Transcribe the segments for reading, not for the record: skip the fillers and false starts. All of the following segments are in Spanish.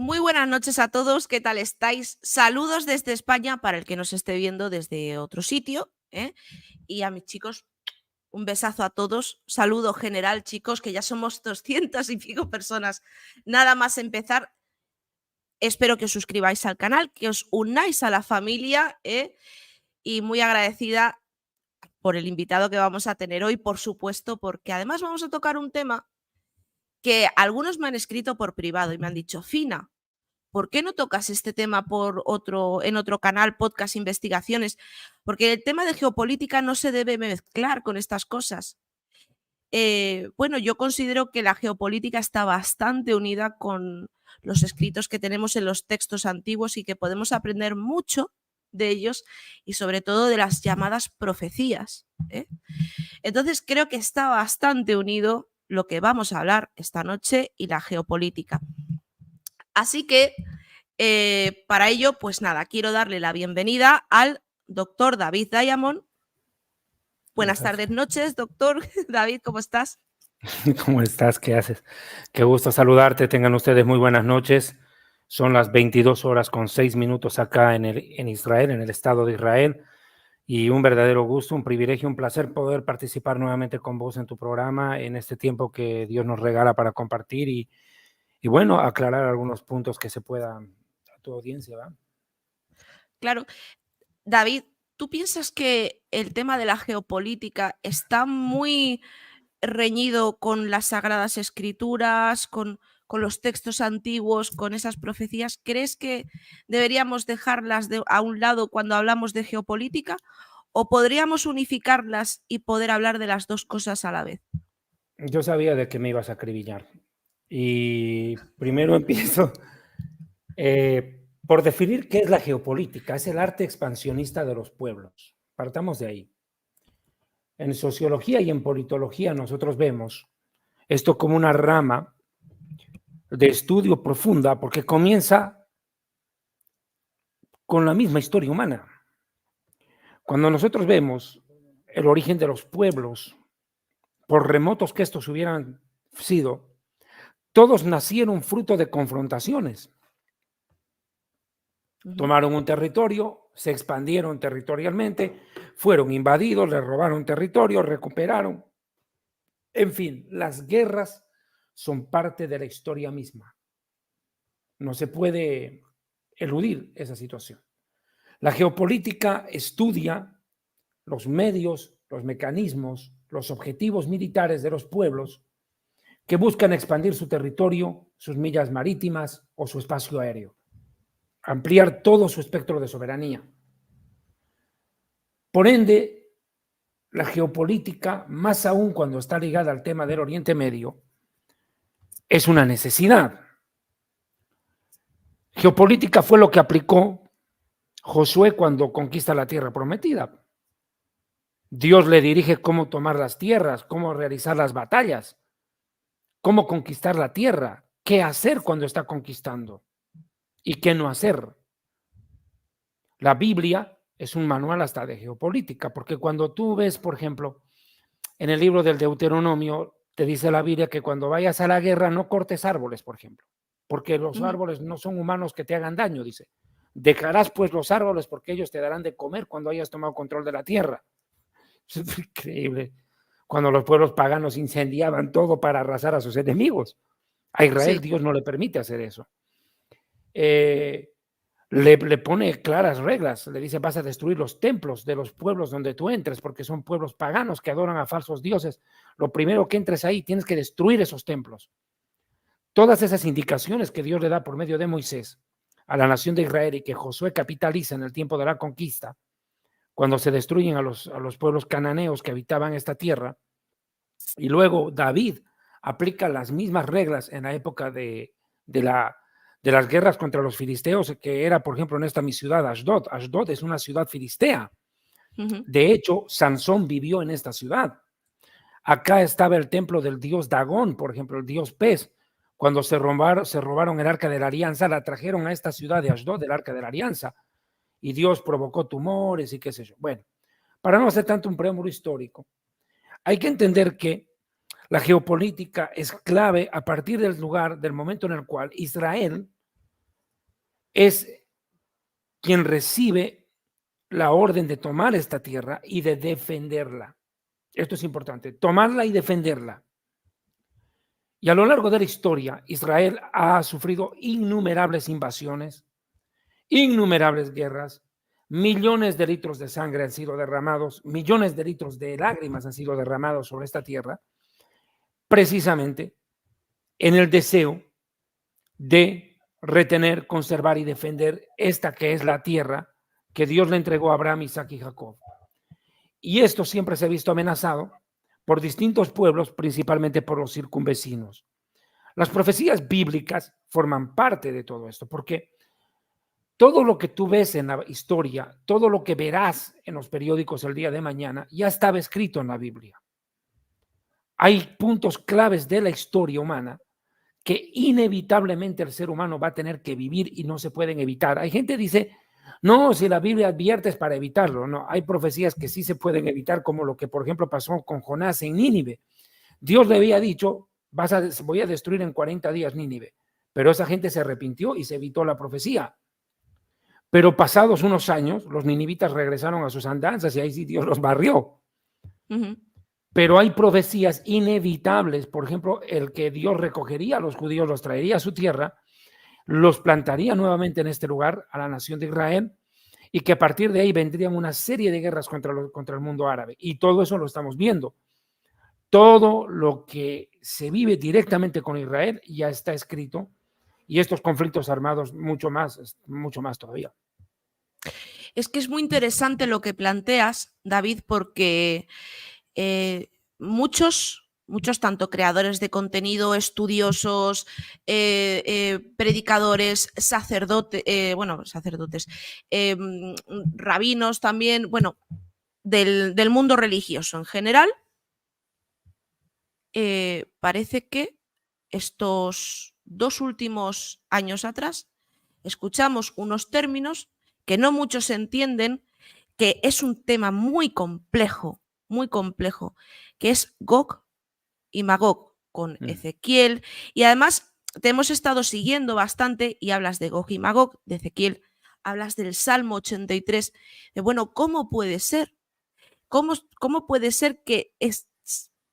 Muy buenas noches a todos, ¿qué tal estáis? Saludos desde España para el que nos esté viendo desde otro sitio, ¿eh? Y a mis chicos, un besazo a todos. Saludo general, chicos, que ya somos 200 y pico personas. Nada más empezar. Espero que os suscribáis al canal, que os unáis a la familia, y muy agradecida por el invitado que vamos a tener hoy, por supuesto, porque además vamos a tocar un tema que algunos me han escrito por privado y me han dicho, Fina, ¿por qué no tocas este tema en otro canal, podcast, investigaciones? Porque el tema de geopolítica no se debe mezclar con estas cosas. Bueno, yo considero que la geopolítica está bastante unida con los escritos que tenemos en los textos antiguos y que podemos aprender mucho de ellos y sobre todo de las llamadas profecías. Entonces creo que está bastante unido lo que vamos a hablar esta noche y la geopolítica. Así que para ello, pues nada, quiero darle la bienvenida al doctor David Diamond. Buenas tardes, noches, doctor David, ¿cómo estás? ¿Cómo estás? ¿Qué haces? Qué gusto saludarte. Tengan ustedes muy buenas noches. Son las 22:06 acá en Israel, en el Estado de Israel. Y un verdadero gusto, un privilegio, un placer poder participar nuevamente con vos en tu programa en este tiempo que Dios nos regala para compartir y bueno, aclarar algunos puntos que se puedan a tu audiencia, ¿va? Claro. David, ¿tú piensas que el tema de la geopolítica está muy reñido con las Sagradas Escrituras, con los textos antiguos, con esas profecías? ¿Crees que deberíamos dejarlas a un lado cuando hablamos de geopolítica? ¿O podríamos unificarlas y poder hablar de las dos cosas a la vez? Yo sabía de que me ibas a acribillar. Y primero empiezo por definir qué es la geopolítica. Es el arte expansionista de los pueblos. Partamos de ahí. En sociología y en politología nosotros vemos esto como una rama de estudio profunda porque comienza con la misma historia humana. Cuando nosotros vemos el origen de los pueblos, por remotos que estos hubieran sido, todos nacieron fruto de confrontaciones. Tomaron un territorio, se expandieron territorialmente, fueron invadidos, les robaron territorio, recuperaron. En fin, las guerras son parte de la historia misma. No se puede eludir esa situación. La geopolítica estudia los medios, los mecanismos, los objetivos militares de los pueblos que buscan expandir su territorio, sus millas marítimas o su espacio aéreo, ampliar todo su espectro de soberanía. Por ende, la geopolítica, más aún cuando está ligada al tema del Oriente Medio, es una necesidad. Geopolítica fue lo que aplicó Josué cuando conquista la tierra prometida. Dios le dirige cómo tomar las tierras, cómo realizar las batallas, cómo conquistar la tierra, qué hacer cuando está conquistando y qué no hacer. La Biblia es un manual hasta de geopolítica, porque cuando tú ves, por ejemplo, en el libro del Deuteronomio, te dice la Biblia que cuando vayas a la guerra no cortes árboles, por ejemplo, porque los árboles no son humanos que te hagan daño, dice. Dejarás pues los árboles porque ellos te darán de comer cuando hayas tomado control de la tierra. Es increíble. Cuando los pueblos paganos incendiaban todo para arrasar a sus enemigos. A Israel Dios no le permite hacer eso. Le pone claras reglas. Le dice, vas a destruir los templos de los pueblos donde tú entres, porque son pueblos paganos que adoran a falsos dioses. Lo primero que entres ahí, tienes que destruir esos templos. Todas esas indicaciones que Dios le da por medio de Moisés a la nación de Israel y que Josué capitaliza en el tiempo de la conquista, cuando se destruyen a los pueblos cananeos que habitaban esta tierra, y luego David aplica las mismas reglas en la época de las guerras contra los filisteos, que era, por ejemplo, en esta mi ciudad, Ashdod. Ashdod es una ciudad filistea. De hecho, Sansón vivió en esta ciudad. Acá estaba el templo del dios Dagón, por ejemplo, el dios pez. Cuando se robaron el arca de la alianza, la trajeron a esta ciudad de Ashdod, el arca de la alianza, y Dios provocó tumores y qué sé yo. Bueno, para no hacer tanto un preámbulo histórico, hay que entender que la geopolítica es clave a partir del lugar, del momento en el cual Israel es quien recibe la orden de tomar esta tierra y de defenderla. Esto es importante, tomarla y defenderla. Y a lo largo de la historia, Israel ha sufrido innumerables invasiones, innumerables guerras, millones de litros de sangre han sido derramados, millones de litros de lágrimas han sido derramados sobre esta tierra, precisamente en el deseo de retener, conservar y defender esta que es la tierra que Dios le entregó a Abraham, Isaac y Jacob. Y esto siempre se ha visto amenazado por distintos pueblos, principalmente por los circunvecinos. Las profecías bíblicas forman parte de todo esto, porque todo lo que tú ves en la historia, todo lo que verás en los periódicos el día de mañana, ya estaba escrito en la Biblia. Hay puntos claves de la historia humana que inevitablemente el ser humano va a tener que vivir y no se pueden evitar. Hay gente que dice, no, si la Biblia advierte es para evitarlo. No, hay profecías que sí se pueden evitar, como lo que, por ejemplo, pasó con Jonás en Nínive. Dios le había dicho, voy a destruir en 40 días Nínive, pero esa gente se arrepintió y se evitó la profecía. Pero pasados unos años, los ninivitas regresaron a sus andanzas y ahí sí Dios los barrió. Pero hay profecías inevitables, por ejemplo, el que Dios recogería a los judíos, los traería a su tierra, los plantaría nuevamente en este lugar, a la nación de Israel, y que a partir de ahí vendrían una serie de guerras contra el mundo árabe. Y todo eso lo estamos viendo. Todo lo que se vive directamente con Israel ya está escrito, y estos conflictos armados mucho más todavía. Es que es muy interesante lo que planteas, David, porque muchos tanto creadores de contenido, estudiosos, predicadores, sacerdotes, rabinos también, bueno, del mundo religioso en general, parece que estos 2 últimos años atrás escuchamos unos términos que no muchos entienden, que es un tema muy complejo, que es Gog y Magog, con Ezequiel. Y además te hemos estado siguiendo bastante y hablas de Gog y Magog, de Ezequiel, hablas del Salmo 83. Bueno, ¿cómo puede ser? ¿Cómo puede ser que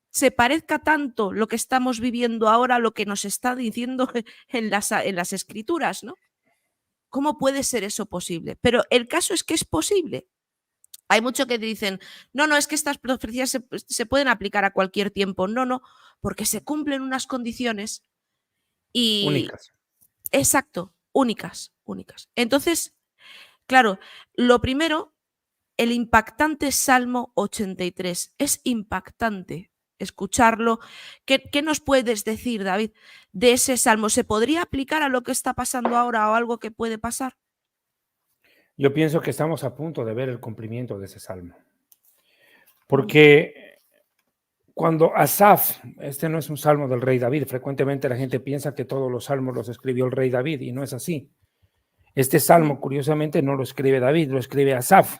se parezca tanto lo que estamos viviendo ahora a lo que nos está diciendo en las escrituras, ¿no? ¿Cómo puede ser eso posible? Pero el caso es que es posible. Hay muchos que dicen, no, es que estas profecías se pueden aplicar a cualquier tiempo. No, porque se cumplen unas condiciones y... Únicas. Exacto, únicas. Entonces, claro, lo primero, el impactante Salmo 83. Es impactante escucharlo. ¿Qué nos puedes decir, David, de ese Salmo? ¿Se podría aplicar a lo que está pasando ahora o algo que puede pasar? Yo pienso que estamos a punto de ver el cumplimiento de ese salmo. Porque cuando Asaf, este no es un salmo del rey David, frecuentemente la gente piensa que todos los salmos los escribió el rey David y no es así. Este salmo, curiosamente, no lo escribe David, lo escribe Asaf.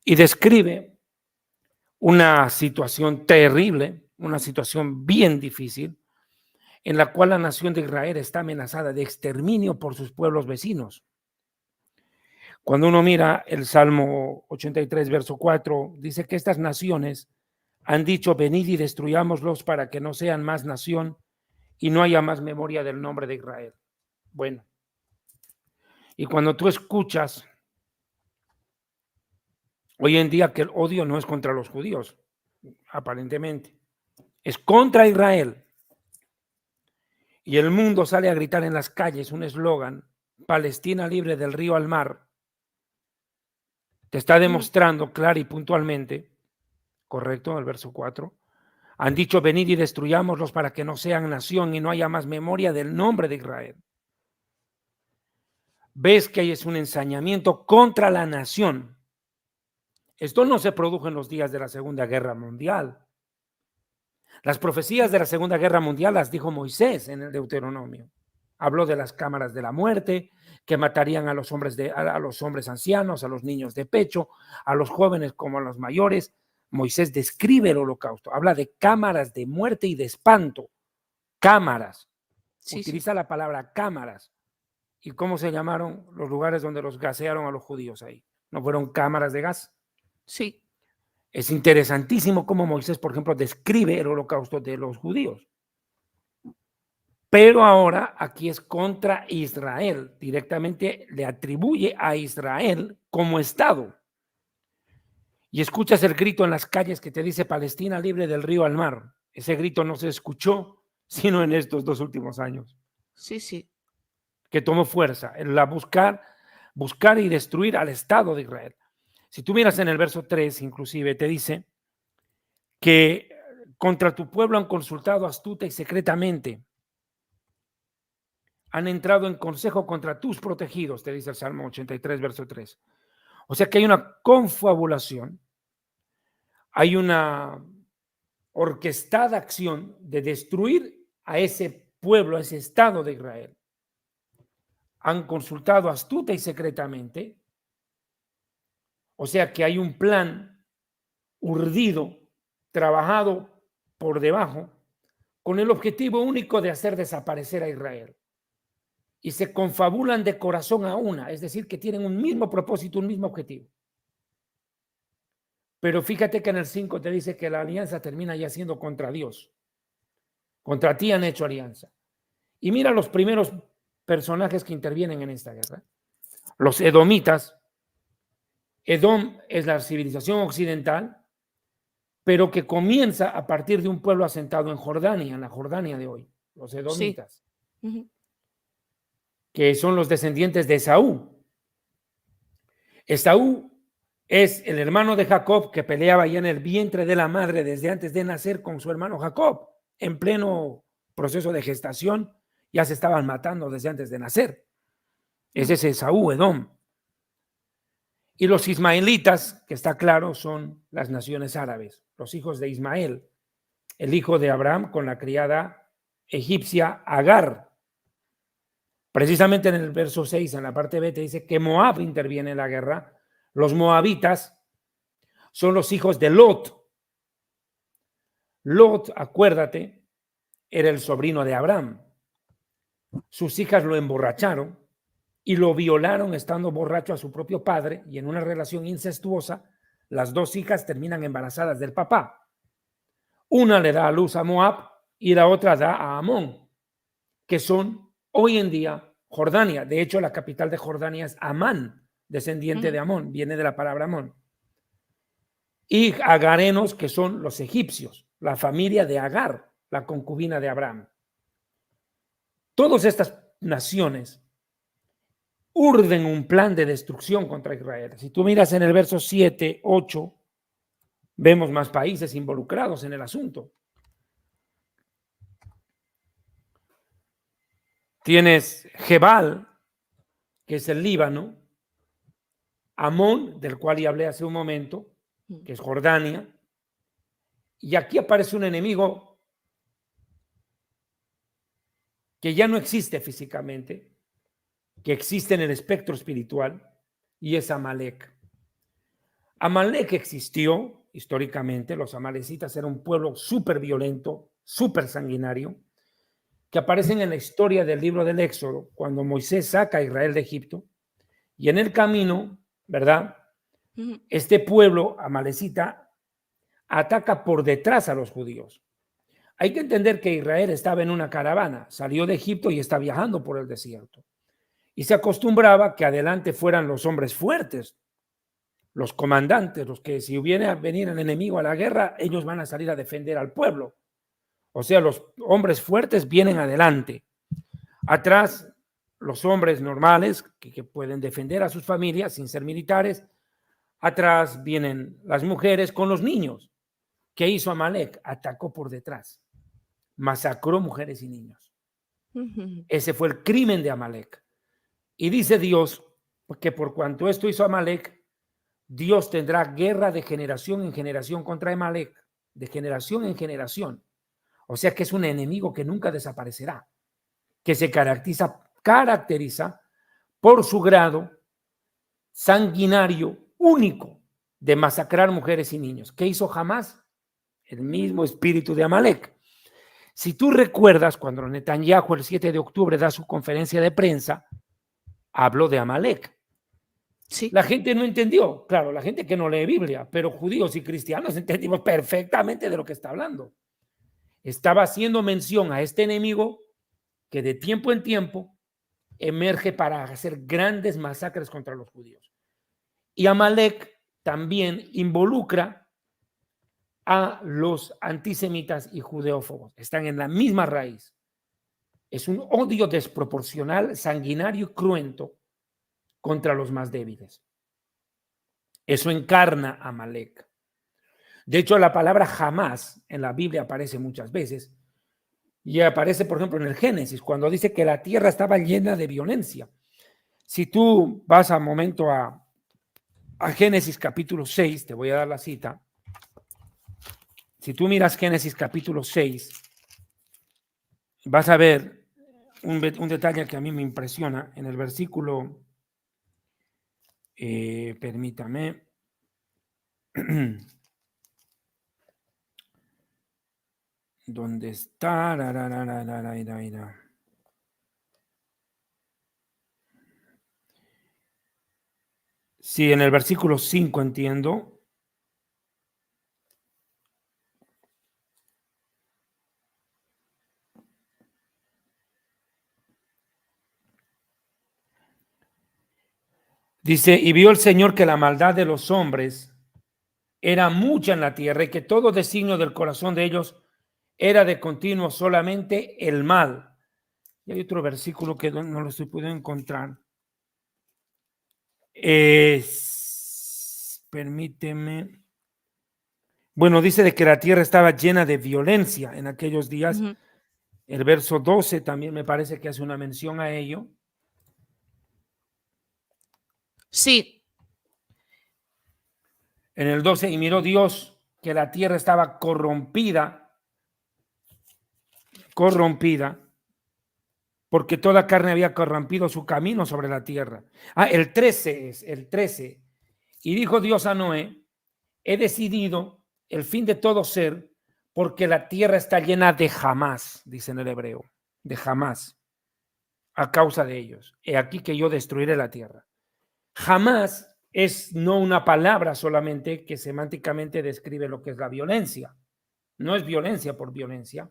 Y describe una situación terrible, una situación bien difícil, en la cual la nación de Israel está amenazada de exterminio por sus pueblos vecinos. Cuando uno mira el Salmo 83, verso 4, dice que estas naciones han dicho, venid y destruyámoslos para que no sean más nación y no haya más memoria del nombre de Israel. Bueno, y cuando tú escuchas hoy en día que el odio no es contra los judíos, aparentemente, es contra Israel. Y el mundo sale a gritar en las calles un eslogan, Palestina libre del río al mar, te está demostrando clara y puntualmente, correcto, el verso 4, han dicho, venid y destruyámoslos para que no sean nación y no haya más memoria del nombre de Israel. Ves que ahí es un ensañamiento contra la nación. Esto no se produjo en los días de la Segunda Guerra Mundial. Las profecías de la Segunda Guerra Mundial las dijo Moisés en el Deuteronomio. Habló de las cámaras de la muerte, que matarían a los hombres ancianos, a los niños de pecho, a los jóvenes como a los mayores. Moisés describe el holocausto, habla de cámaras de muerte y de espanto. Cámaras. Utiliza la palabra cámaras. ¿Y cómo se llamaron los lugares donde los gasearon a los judíos ahí? ¿No fueron cámaras de gas? Sí. Es interesantísimo cómo Moisés, por ejemplo, describe el holocausto de los judíos. Pero ahora aquí es contra Israel. Directamente le atribuye a Israel como Estado. Y escuchas el grito en las calles que te dice Palestina libre del río al mar. Ese grito no se escuchó sino en estos 2 últimos años. Sí, sí. Que tomó fuerza, el buscar y destruir al Estado de Israel. Si tú miras en el verso 3, inclusive, te dice que contra tu pueblo han consultado astuta y secretamente. Han entrado en consejo contra tus protegidos, te dice el Salmo 83, verso 3. O sea que hay una confabulación, hay una orquestada acción de destruir a ese pueblo, a ese Estado de Israel. Han consultado astuta y secretamente, o sea que hay un plan urdido, trabajado por debajo, con el objetivo único de hacer desaparecer a Israel. Y se confabulan de corazón a una, es decir, que tienen un mismo propósito, un mismo objetivo. Pero fíjate que en el 5 te dice que la alianza termina ya siendo contra Dios. Contra ti han hecho alianza. Y mira los primeros personajes que intervienen en esta guerra. Los edomitas. Edom es la civilización occidental, pero que comienza a partir de un pueblo asentado en Jordania, en la Jordania de hoy, los edomitas, Sí. que son los descendientes de Esaú. Esaú es el hermano de Jacob que peleaba ya en el vientre de la madre desde antes de nacer con su hermano Jacob, en pleno proceso de gestación, ya se estaban matando desde antes de nacer. Ese es Esaú, Edom. Y los ismaelitas, que está claro, son las naciones árabes, los hijos de Ismael, el hijo de Abraham con la criada egipcia Agar. Precisamente en el verso 6, en la parte B, te dice que Moab interviene en la guerra. Los moabitas son los hijos de Lot. Lot, acuérdate, era el sobrino de Abraham. Sus hijas lo emborracharon y lo violaron estando borracho a su propio padre, y en una relación incestuosa, las 2 hijas terminan embarazadas del papá. Una le da a luz a Moab y la otra da a Amón, que son hoy en día Jordania. De hecho, la capital de Jordania es Amán, descendiente de Amón, viene de la palabra Amón. Y agarenos, que son los egipcios, la familia de Agar, la concubina de Abraham. Todas estas naciones urden un plan de destrucción contra Israel. Si tú miras en el verso 7, 8, vemos más países involucrados en el asunto. Tienes Jebal, que es el Líbano, Amón, del cual ya hablé hace un momento, que es Jordania, y aquí aparece un enemigo que ya no existe físicamente, que existe en el espectro espiritual, y es Amalek. Amalek existió históricamente. Los amalecitas eran un pueblo súper violento, súper sanguinario, que aparecen en la historia del libro del Éxodo, cuando Moisés saca a Israel de Egipto, y en el camino, ¿verdad? Este pueblo amalecita ataca por detrás a los judíos. Hay que entender que Israel estaba en una caravana, salió de Egipto y está viajando por el desierto. Y se acostumbraba que adelante fueran los hombres fuertes, los comandantes, los que si hubiera venir el enemigo a la guerra, ellos van a salir a defender al pueblo. O sea, los hombres fuertes vienen adelante. Atrás, los hombres normales que pueden defender a sus familias sin ser militares. Atrás vienen las mujeres con los niños. ¿Qué hizo Amalek? Atacó por detrás. Masacró mujeres y niños. Ese fue el crimen de Amalek. Y dice Dios que por cuanto esto hizo Amalek, Dios tendrá guerra de generación en generación contra Amalek, de generación en generación. O sea que es un enemigo que nunca desaparecerá, que se caracteriza por su grado sanguinario único de masacrar mujeres y niños. ¿Qué hizo Hamás? El mismo espíritu de Amalek. Si tú recuerdas, cuando Netanyahu el 7 de octubre da su conferencia de prensa, habló de Amalek. Sí. La gente no entendió, claro, la gente que no lee Biblia, pero judíos y cristianos entendimos perfectamente de lo que está hablando. Estaba haciendo mención a este enemigo que de tiempo en tiempo emerge para hacer grandes masacres contra los judíos. Y Amalek también involucra a los antisemitas y judeófobos. Están en la misma raíz. Es un odio desproporcional, sanguinario y cruento contra los más débiles. Eso encarna a Amalek. De hecho, la palabra jamás en la Biblia aparece muchas veces y aparece, por ejemplo, en el Génesis, cuando dice que la tierra estaba llena de violencia. Si tú vas a momento a Génesis capítulo 6, te voy a dar la cita. Si tú miras Génesis capítulo 6, vas a ver un detalle que a mí me impresiona en el versículo, permítame, ¿dónde está? Sí, en el versículo 5 entiendo. Dice, y vio el Señor que la maldad de los hombres era mucha en la tierra y que todo designio del corazón de ellos era de continuo solamente el mal. Y hay otro versículo que no lo estoy pudiendo encontrar. Permíteme. Bueno, dice de que la tierra estaba llena de violencia en aquellos días. Ujú. El verso 12 también me parece que hace una mención a ello. Sí. En el 12, y miró Dios que la tierra estaba corrompida, porque toda carne había corrompido su camino sobre la tierra. El 13 es, el 13. Y dijo Dios a Noé, he decidido el fin de todo ser, porque la tierra está llena de jamás, dice en el hebreo, de jamás, a causa de ellos. He aquí que yo destruiré la tierra. Jamás es no una palabra solamente que semánticamente describe lo que es la violencia. No es violencia por violencia,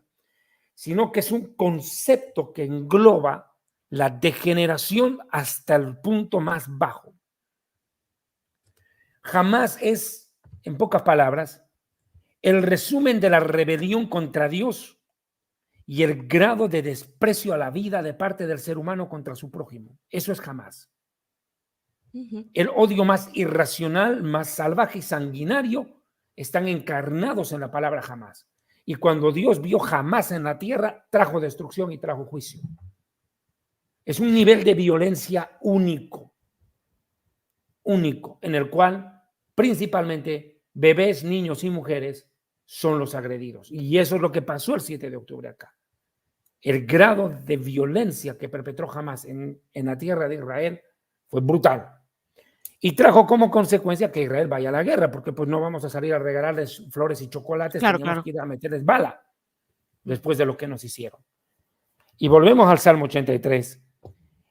sino que es un concepto que engloba la degeneración hasta el punto más bajo. Jamás es, en pocas palabras, el resumen de la rebelión contra Dios y el grado de desprecio a la vida de parte del ser humano contra su prójimo. Eso es jamás. El odio más irracional, más salvaje y sanguinario están encarnados en la palabra jamás. Y cuando Dios vio jamás en la tierra, trajo destrucción y trajo juicio. Es un nivel de violencia único, en el cual principalmente bebés, niños y mujeres son los agredidos. Y eso es lo que pasó el 7 de octubre acá. El grado de violencia que perpetró Hamás en la tierra de Israel fue brutal. Y trajo como consecuencia que Israel vaya a la guerra, porque pues no vamos a salir a regalarles flores y chocolates, Claro, teníamos claro. que ir a meterles bala después de lo que nos hicieron. Y volvemos al Salmo 83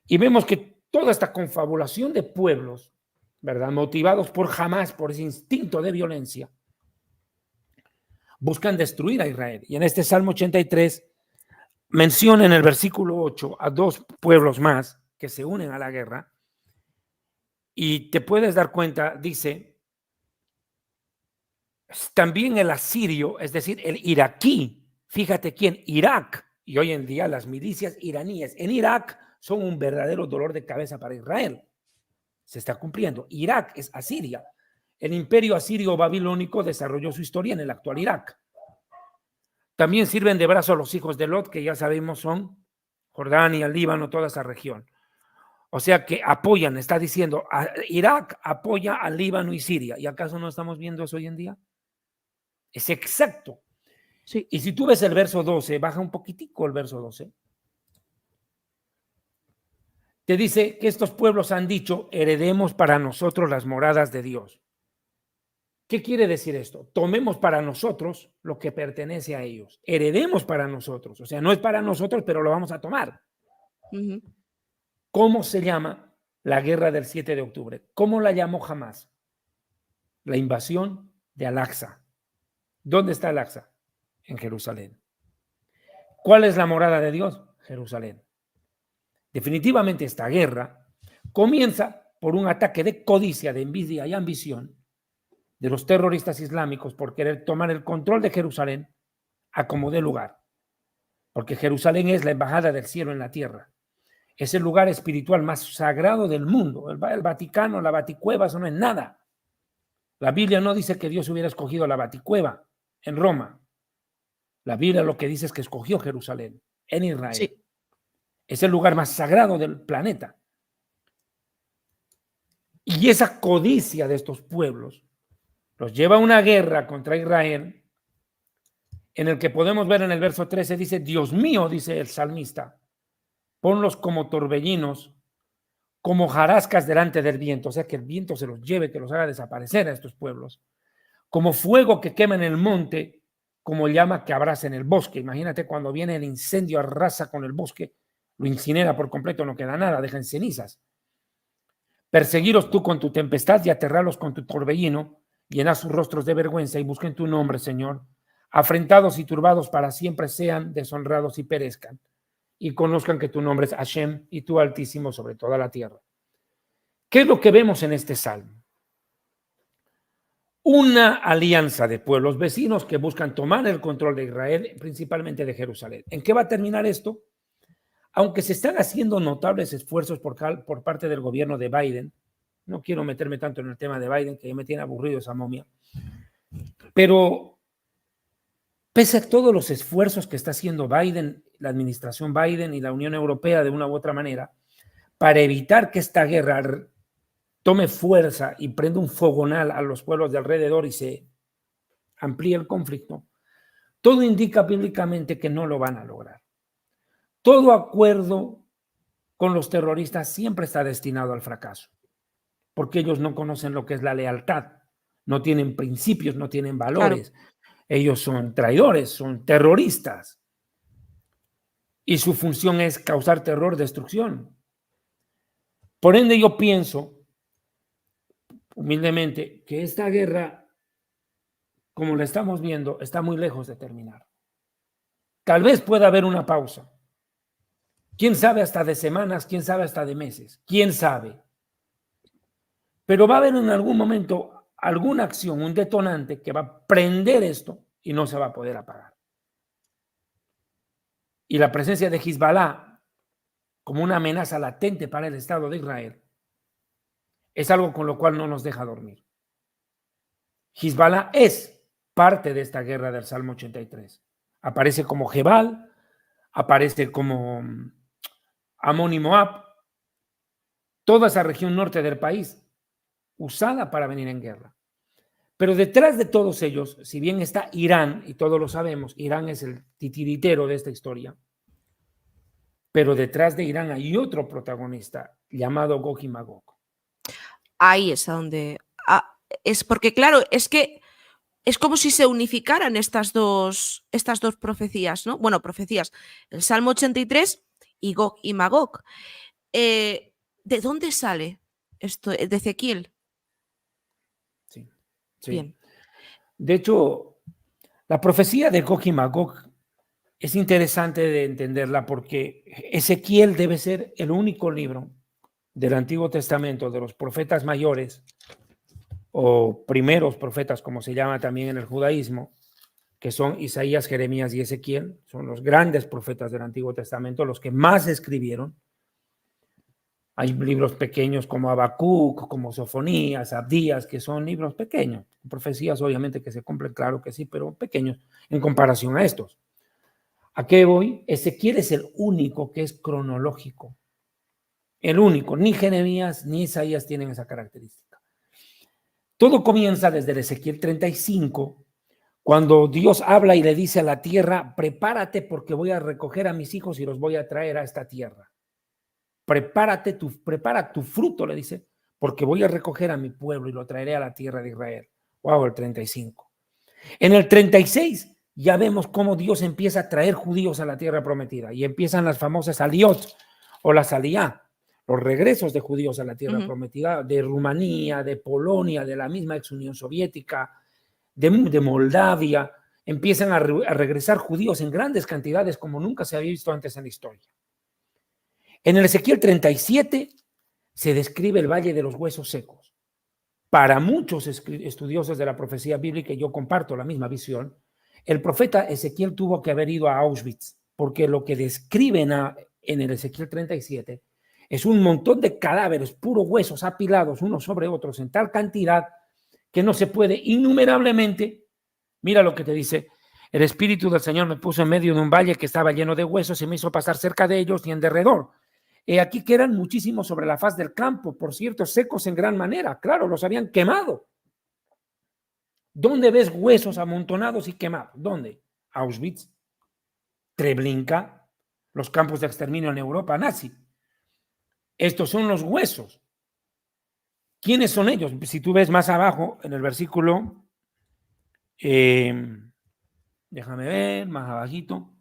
y vemos que toda esta confabulación de pueblos, ¿verdad?, motivados por Hamás, por ese instinto de violencia, buscan destruir a Israel. Y en este Salmo 83 menciona en el versículo 8 a dos pueblos más que se unen a la guerra. Y te puedes dar cuenta, dice, también el asirio, es decir, el iraquí, fíjate quién, Irak, y hoy en día las milicias iraníes en Irak son un verdadero dolor de cabeza para Israel. Se está cumpliendo. Irak es Asiria. El imperio asirio babilónico desarrolló su historia en el actual Irak. También sirven de brazo a los hijos de Lot, que ya sabemos son Jordania, Líbano, toda esa región. O sea que apoyan, está diciendo, Irak apoya a Líbano y Siria. ¿Y acaso no estamos viendo eso hoy en día? Es exacto. Sí. Y si tú ves el verso 12, baja un poquitico el verso 12. Te dice que estos pueblos han dicho, heredemos para nosotros las moradas de Dios. ¿Qué quiere decir esto? Tomemos para nosotros lo que pertenece a ellos. Heredemos para nosotros. O sea, no es para nosotros, pero lo vamos a tomar. ¿Cómo se llama la guerra del 7 de octubre. ¿Cómo la llamó Hamás? La invasión de Al-Aqsa. ¿Dónde está Al-Aqsa? En Jerusalén. ¿Cuál es la morada de Dios? Jerusalén. Definitivamente esta guerra comienza por un ataque de codicia, de envidia y ambición de los terroristas islámicos por querer tomar el control de Jerusalén a como dé lugar. Porque Jerusalén es la embajada del cielo en la tierra. Es el lugar espiritual más sagrado del mundo. El Vaticano, la Baticueva, eso no es nada. La Biblia no dice que Dios hubiera escogido la Baticueva en Roma. La Biblia lo que dice es que escogió Jerusalén en Israel. Sí. Es el lugar más sagrado del planeta. Y esa codicia de estos pueblos los lleva a una guerra contra Israel, en el que podemos ver en el verso 13, dice, Dios mío, dice el salmista, ponlos como torbellinos, como hojarascas delante del viento, o sea, que el viento se los lleve, que los haga desaparecer a estos pueblos, como fuego que quema en el monte, como llama que abrasa en el bosque. Imagínate cuando viene el incendio, arrasa con el bosque, lo incinera por completo, no queda nada, deja en cenizas. Perseguiros tú con tu tempestad y aterrarlos con tu torbellino, llenad sus rostros de vergüenza y busquen tu nombre, Señor. Afrentados y turbados para siempre sean deshonrados y perezcan, y conozcan que tu nombre es Hashem y tú Altísimo sobre toda la tierra. ¿Qué es lo que vemos en este salmo? Una alianza de pueblos vecinos que buscan tomar el control de Israel, principalmente de Jerusalén. ¿En qué va a terminar esto? Aunque se están haciendo notables esfuerzos por parte del gobierno de Biden, no quiero meterme tanto en el tema de Biden, que ya me tiene aburrido esa momia, pero pese a todos los esfuerzos que está haciendo Biden, la administración Biden y la Unión Europea de una u otra manera, para evitar que esta guerra tome fuerza y prenda un fogonal a los pueblos de alrededor y se amplíe el conflicto, todo indica bíblicamente que no lo van a lograr. Todo acuerdo con los terroristas siempre está destinado al fracaso, porque ellos no conocen lo que es la lealtad, no tienen principios, no tienen valores. Claro. Ellos son traidores, son terroristas. Y su función es causar terror, destrucción. Por ende, yo pienso, humildemente, que esta guerra, como la estamos viendo, está muy lejos de terminar. Tal vez pueda haber una pausa. ¿Quién sabe hasta de semanas? ¿Quién sabe hasta de meses? ¿Quién sabe? Pero va a haber en algún momento alguna acción, un detonante que va a prender esto y no se va a poder apagar. Y la presencia de Hezbollah como una amenaza latente para el Estado de Israel es algo con lo cual no nos deja dormir. Hezbollah es parte de esta guerra del Salmo 83. Aparece como Jebal, aparece como Amón y Moab, toda esa región norte del país, usada para venir en guerra. Pero detrás de todos ellos, si bien está Irán, y todos lo sabemos, Irán es el titiritero de esta historia, pero detrás de Irán hay otro protagonista llamado Gog y Magog. Ahí es a donde... es porque, claro, es que es como si se unificaran estas dos profecías, ¿no? Bueno, profecías, el Salmo 83 y Gog y Magog. ¿De dónde sale esto? ¿De Ezequiel? Sí, sí. Bien. De hecho, la profecía de Gog y Magog es interesante de entenderla porque Ezequiel debe ser el único libro del Antiguo Testamento de los profetas mayores o primeros profetas, como se llama también en el judaísmo, que son Isaías, Jeremías y Ezequiel. Son los grandes profetas del Antiguo Testamento, los que más escribieron. Hay libros pequeños como Habacuc, como Sofonías, Abdías, que son libros pequeños. Profecías obviamente que se cumplen, claro que sí, pero pequeños en comparación a estos. ¿A qué voy? Ezequiel es el único que es cronológico. El único. Ni Jeremías ni Isaías tienen esa característica. Todo comienza desde el Ezequiel 35, cuando Dios habla y le dice a la tierra, prepárate porque voy a recoger a mis hijos y los voy a traer a esta tierra. Prepara tu fruto, le dice, porque voy a recoger a mi pueblo y lo traeré a la tierra de Israel. Wow, el 35. En el 36 ya vemos cómo Dios empieza a traer judíos a la tierra prometida y empiezan las famosas aliot o las aliyá, los regresos de judíos a la tierra Ujú. prometida, de Rumanía, de Polonia, de la misma ex Unión Soviética, de Moldavia, empiezan a regresar judíos en grandes cantidades como nunca se había visto antes en la historia. En el Ezequiel 37 se describe el Valle de los Huesos Secos. Para muchos estudiosos de la profecía bíblica, y yo comparto la misma visión, el profeta Ezequiel tuvo que haber ido a Auschwitz, porque lo que describen en el Ezequiel 37 es un montón de cadáveres, puros huesos apilados unos sobre otros en tal cantidad que no se puede innumerablemente. Mira lo que te dice: el Espíritu del Señor me puso en medio de un valle que estaba lleno de huesos y me hizo pasar cerca de ellos y en derredor. He aquí que eran muchísimos sobre la faz del campo, por cierto, secos en gran manera. Claro, los habían quemado. ¿Dónde ves huesos amontonados y quemados? ¿Dónde? Auschwitz, Treblinka, los campos de exterminio en Europa nazi. Estos son los huesos. ¿Quiénes son ellos? Si tú ves más abajo en el versículo, déjame ver, más abajito,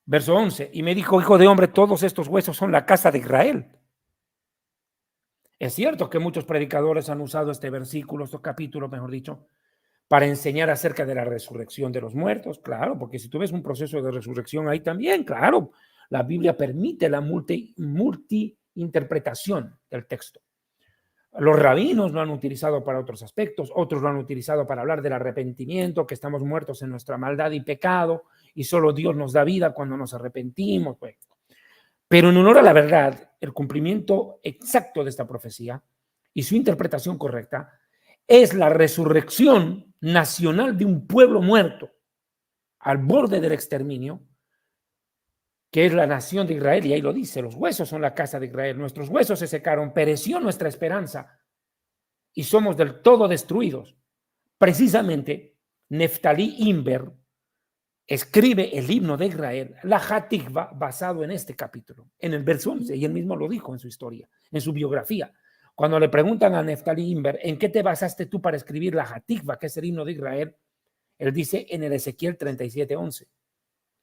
verso 11, y me dijo: hijo de hombre, todos estos huesos son la casa de Israel. Es cierto que muchos predicadores han usado este versículo, este capítulo, mejor dicho, para enseñar acerca de la resurrección de los muertos, claro, porque si tú ves un proceso de resurrección ahí también, claro, la Biblia permite la multi-interpretación del texto. Los rabinos lo han utilizado para otros aspectos, otros lo han utilizado para hablar del arrepentimiento, que estamos muertos en nuestra maldad y pecado, y solo Dios nos da vida cuando nos arrepentimos. Pues. Pero en honor a la verdad, el cumplimiento exacto de esta profecía y su interpretación correcta es la resurrección nacional de un pueblo muerto al borde del exterminio, que es la nación de Israel, y ahí lo dice: los huesos son la casa de Israel, nuestros huesos se secaron, pereció nuestra esperanza y somos del todo destruidos. Precisamente, Neftalí Imber escribe el himno de Israel, la Hatikva, basado en este capítulo, en el verso 11, y él mismo lo dijo en su historia, en su biografía. Cuando le preguntan a Neftalí Imber, ¿en qué te basaste tú para escribir la Hatikva, que es el himno de Israel? Él dice en el Ezequiel 37:11,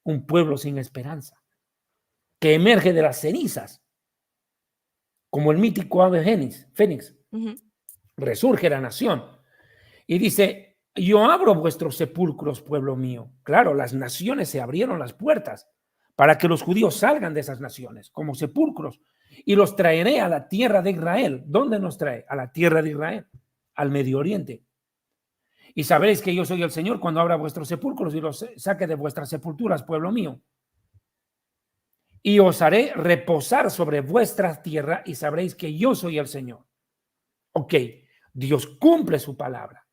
un pueblo sin esperanza, que emerge de las cenizas, como el mítico ave fénix. Resurge la nación. Y dice: yo abro vuestros sepulcros, pueblo mío. Claro, las naciones se abrieron las puertas para que los judíos salgan de esas naciones como sepulcros, y los traeré a la tierra de Israel. ¿Dónde nos trae? A la tierra de Israel, al Medio Oriente. Y sabréis que yo soy el Señor cuando abra vuestros sepulcros y los saque de vuestras sepulturas, pueblo mío. Y os haré reposar sobre vuestra tierra y sabréis que yo soy el Señor. Ok, Dios cumple su palabra.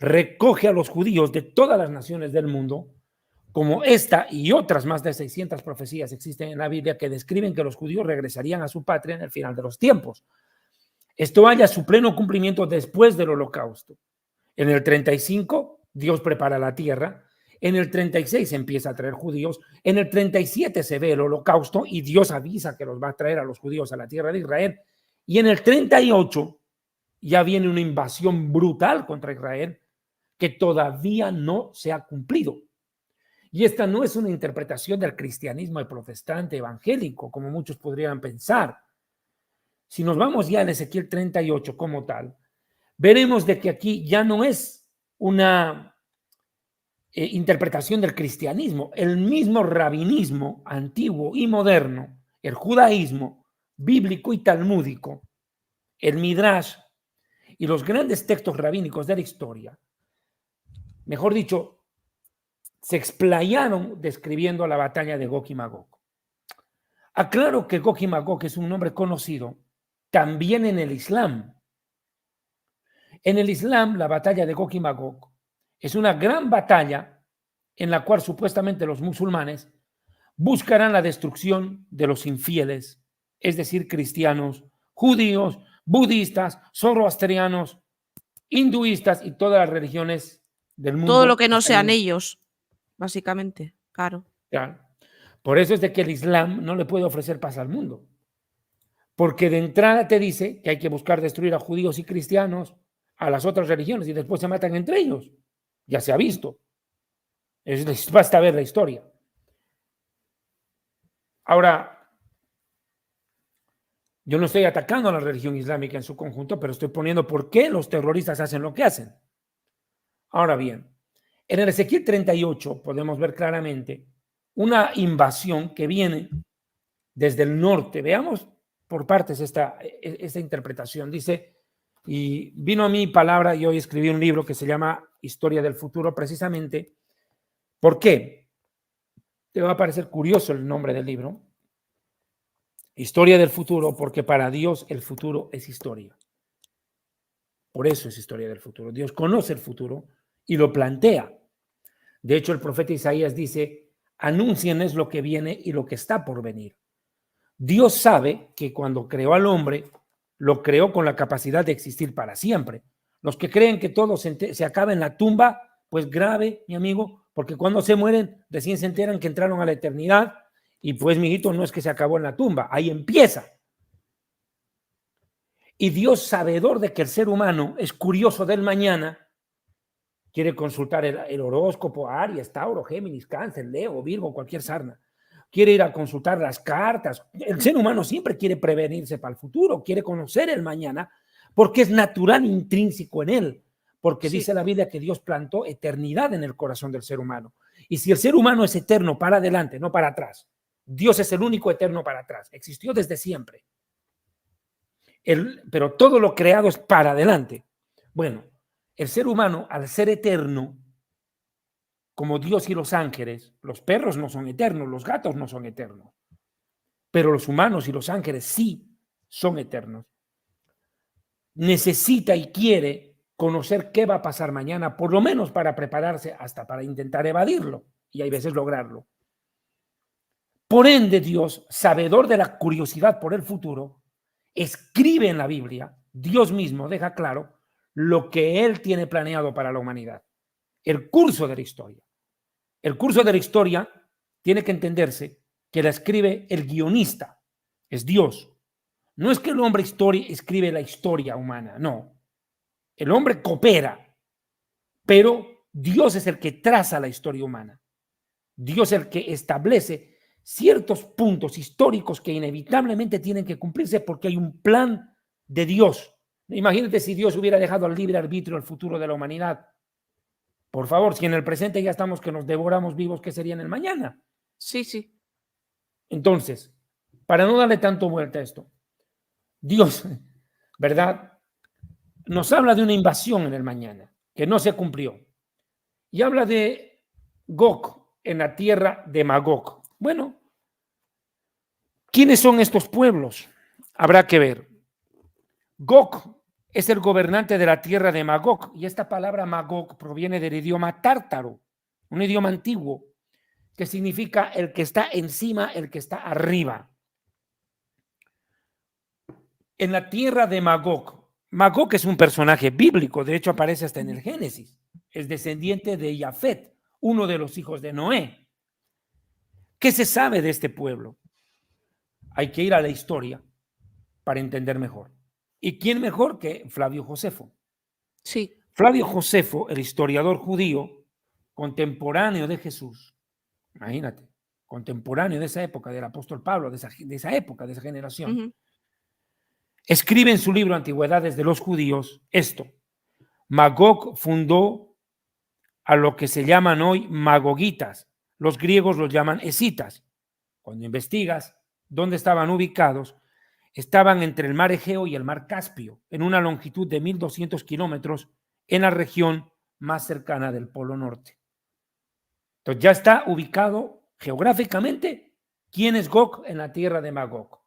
Recoge a los judíos de todas las naciones del mundo, como esta y otras más de 600 profecías existen en la Biblia que describen que los judíos regresarían a su patria en el final de los tiempos. Esto halla su pleno cumplimiento después del holocausto. En el 35, Dios prepara la tierra. En el 36 empieza a traer judíos. En el 37 se ve el holocausto y Dios avisa que los va a traer a los judíos a la tierra de Israel. Y en el 38 ya viene una invasión brutal contra Israel que todavía no se ha cumplido. Y esta no es una interpretación del cristianismo protestante evangélico, como muchos podrían pensar. Si nos vamos ya en Ezequiel 38 como tal, veremos de que aquí ya no es una interpretación del cristianismo. El mismo rabinismo antiguo y moderno, el judaísmo bíblico y talmúdico, el Midrash y los grandes textos rabínicos de la historia, mejor dicho, se explayaron describiendo la batalla de Gog y Magog. Aclaro que Gog y Magog es un nombre conocido también en el Islam. En el Islam, la batalla de Gog y Magog es una gran batalla en la cual supuestamente los musulmanes buscarán la destrucción de los infieles, es decir, cristianos, judíos, budistas, zoroastrianos, hinduistas y todas las religiones del mundo. Todo lo que no sean ellos, básicamente, claro. Claro. Por eso es de que el Islam no le puede ofrecer paz al mundo. Porque de entrada te dice que hay que buscar destruir a judíos y cristianos, a las otras religiones, y después se matan entre ellos. Ya se ha visto. Basta ver la historia. Ahora, Yo no estoy atacando a la religión islámica en su conjunto, pero estoy poniendo por qué los terroristas hacen lo que hacen. Ahora bien, en el Ezequiel 38 podemos ver claramente una invasión que viene desde el norte. Veamos por partes esta interpretación. Dice, y vino a mi palabra y hoy escribí un libro que se llama Historia del Futuro, precisamente. ¿Por qué? Te va a parecer curioso el nombre del libro. Historia del futuro, porque para Dios el futuro es historia. Por eso es historia del futuro. Dios conoce el futuro y lo plantea. De hecho, el profeta Isaías dice, anúncienles lo que viene y lo que está por venir. Dios sabe que cuando creó al hombre, lo creó con la capacidad de existir para siempre. Los que creen que todo se acaba en la tumba, pues grave, mi amigo, porque cuando se mueren, recién se enteran que entraron a la eternidad y pues, mijito, no es que se acabó en la tumba, ahí empieza. Y Dios, sabedor de que el ser humano es curioso del mañana, quiere consultar el horóscopo, Aries, Tauro, Géminis, Cáncer, Leo, Virgo, cualquier sarna. Quiere ir a consultar las cartas. El ser humano siempre quiere prevenirse para el futuro, quiere conocer el mañana, porque es natural, intrínseco en él, porque dice la Biblia que Dios plantó eternidad en el corazón del ser humano. Y si el ser humano es eterno para adelante, no para atrás, Dios es el único eterno para atrás, existió desde siempre. Pero todo lo creado es para adelante. Bueno, el ser humano, al ser eterno, como Dios y los ángeles, los perros no son eternos, los gatos no son eternos, pero los humanos y los ángeles sí son eternos. Necesita y quiere conocer qué va a pasar mañana, por lo menos para prepararse hasta para intentar evadirlo y hay veces lograrlo. Por ende, Dios, sabedor de la curiosidad por el futuro, escribe en la Biblia, Dios mismo deja claro lo que Él tiene planeado para la humanidad, el curso de la historia. El curso de la historia tiene que entenderse que la escribe el guionista, es Dios. No es que el hombre escribe la historia humana, no. El hombre coopera, pero Dios es el que traza la historia humana. Dios es el que establece ciertos puntos históricos que inevitablemente tienen que cumplirse porque hay un plan de Dios. Imagínate si Dios hubiera dejado al libre arbitrio el futuro de la humanidad. Por favor, si en el presente ya estamos que nos devoramos vivos, ¿qué sería en el mañana? Sí, sí. Entonces, para no darle tanto vuelta a esto, Dios, ¿verdad? Nos habla de una invasión en el mañana, que no se cumplió. Y habla de Gog en la tierra de Magog. Bueno, ¿quiénes son estos pueblos? Habrá que ver. Gog es el gobernante de la tierra de Magog, y esta palabra Magog proviene del idioma tártaro, un idioma antiguo, que significa el que está encima, el que está arriba. En la tierra de Magog, Magog es un personaje bíblico, de hecho aparece hasta en el Génesis, es descendiente de Jafet, uno de los hijos de Noé. ¿Qué se sabe de este pueblo? Hay que ir a la historia para entender mejor. ¿Y quién mejor que Flavio Josefo? Sí. Flavio Josefo, el historiador judío contemporáneo de Jesús, imagínate, contemporáneo de esa época, del apóstol Pablo, de esa época, de esa generación, escribe en su libro Antigüedades de los Judíos esto: Magog fundó a lo que se llaman hoy magogitas, los griegos los llaman escitas. Cuando investigas dónde estaban ubicados, estaban entre el mar Egeo y el mar Caspio, en una longitud de 1.200 kilómetros, en la región más cercana del Polo Norte. Entonces ya está ubicado geográficamente quién es Gog en la tierra de Magog.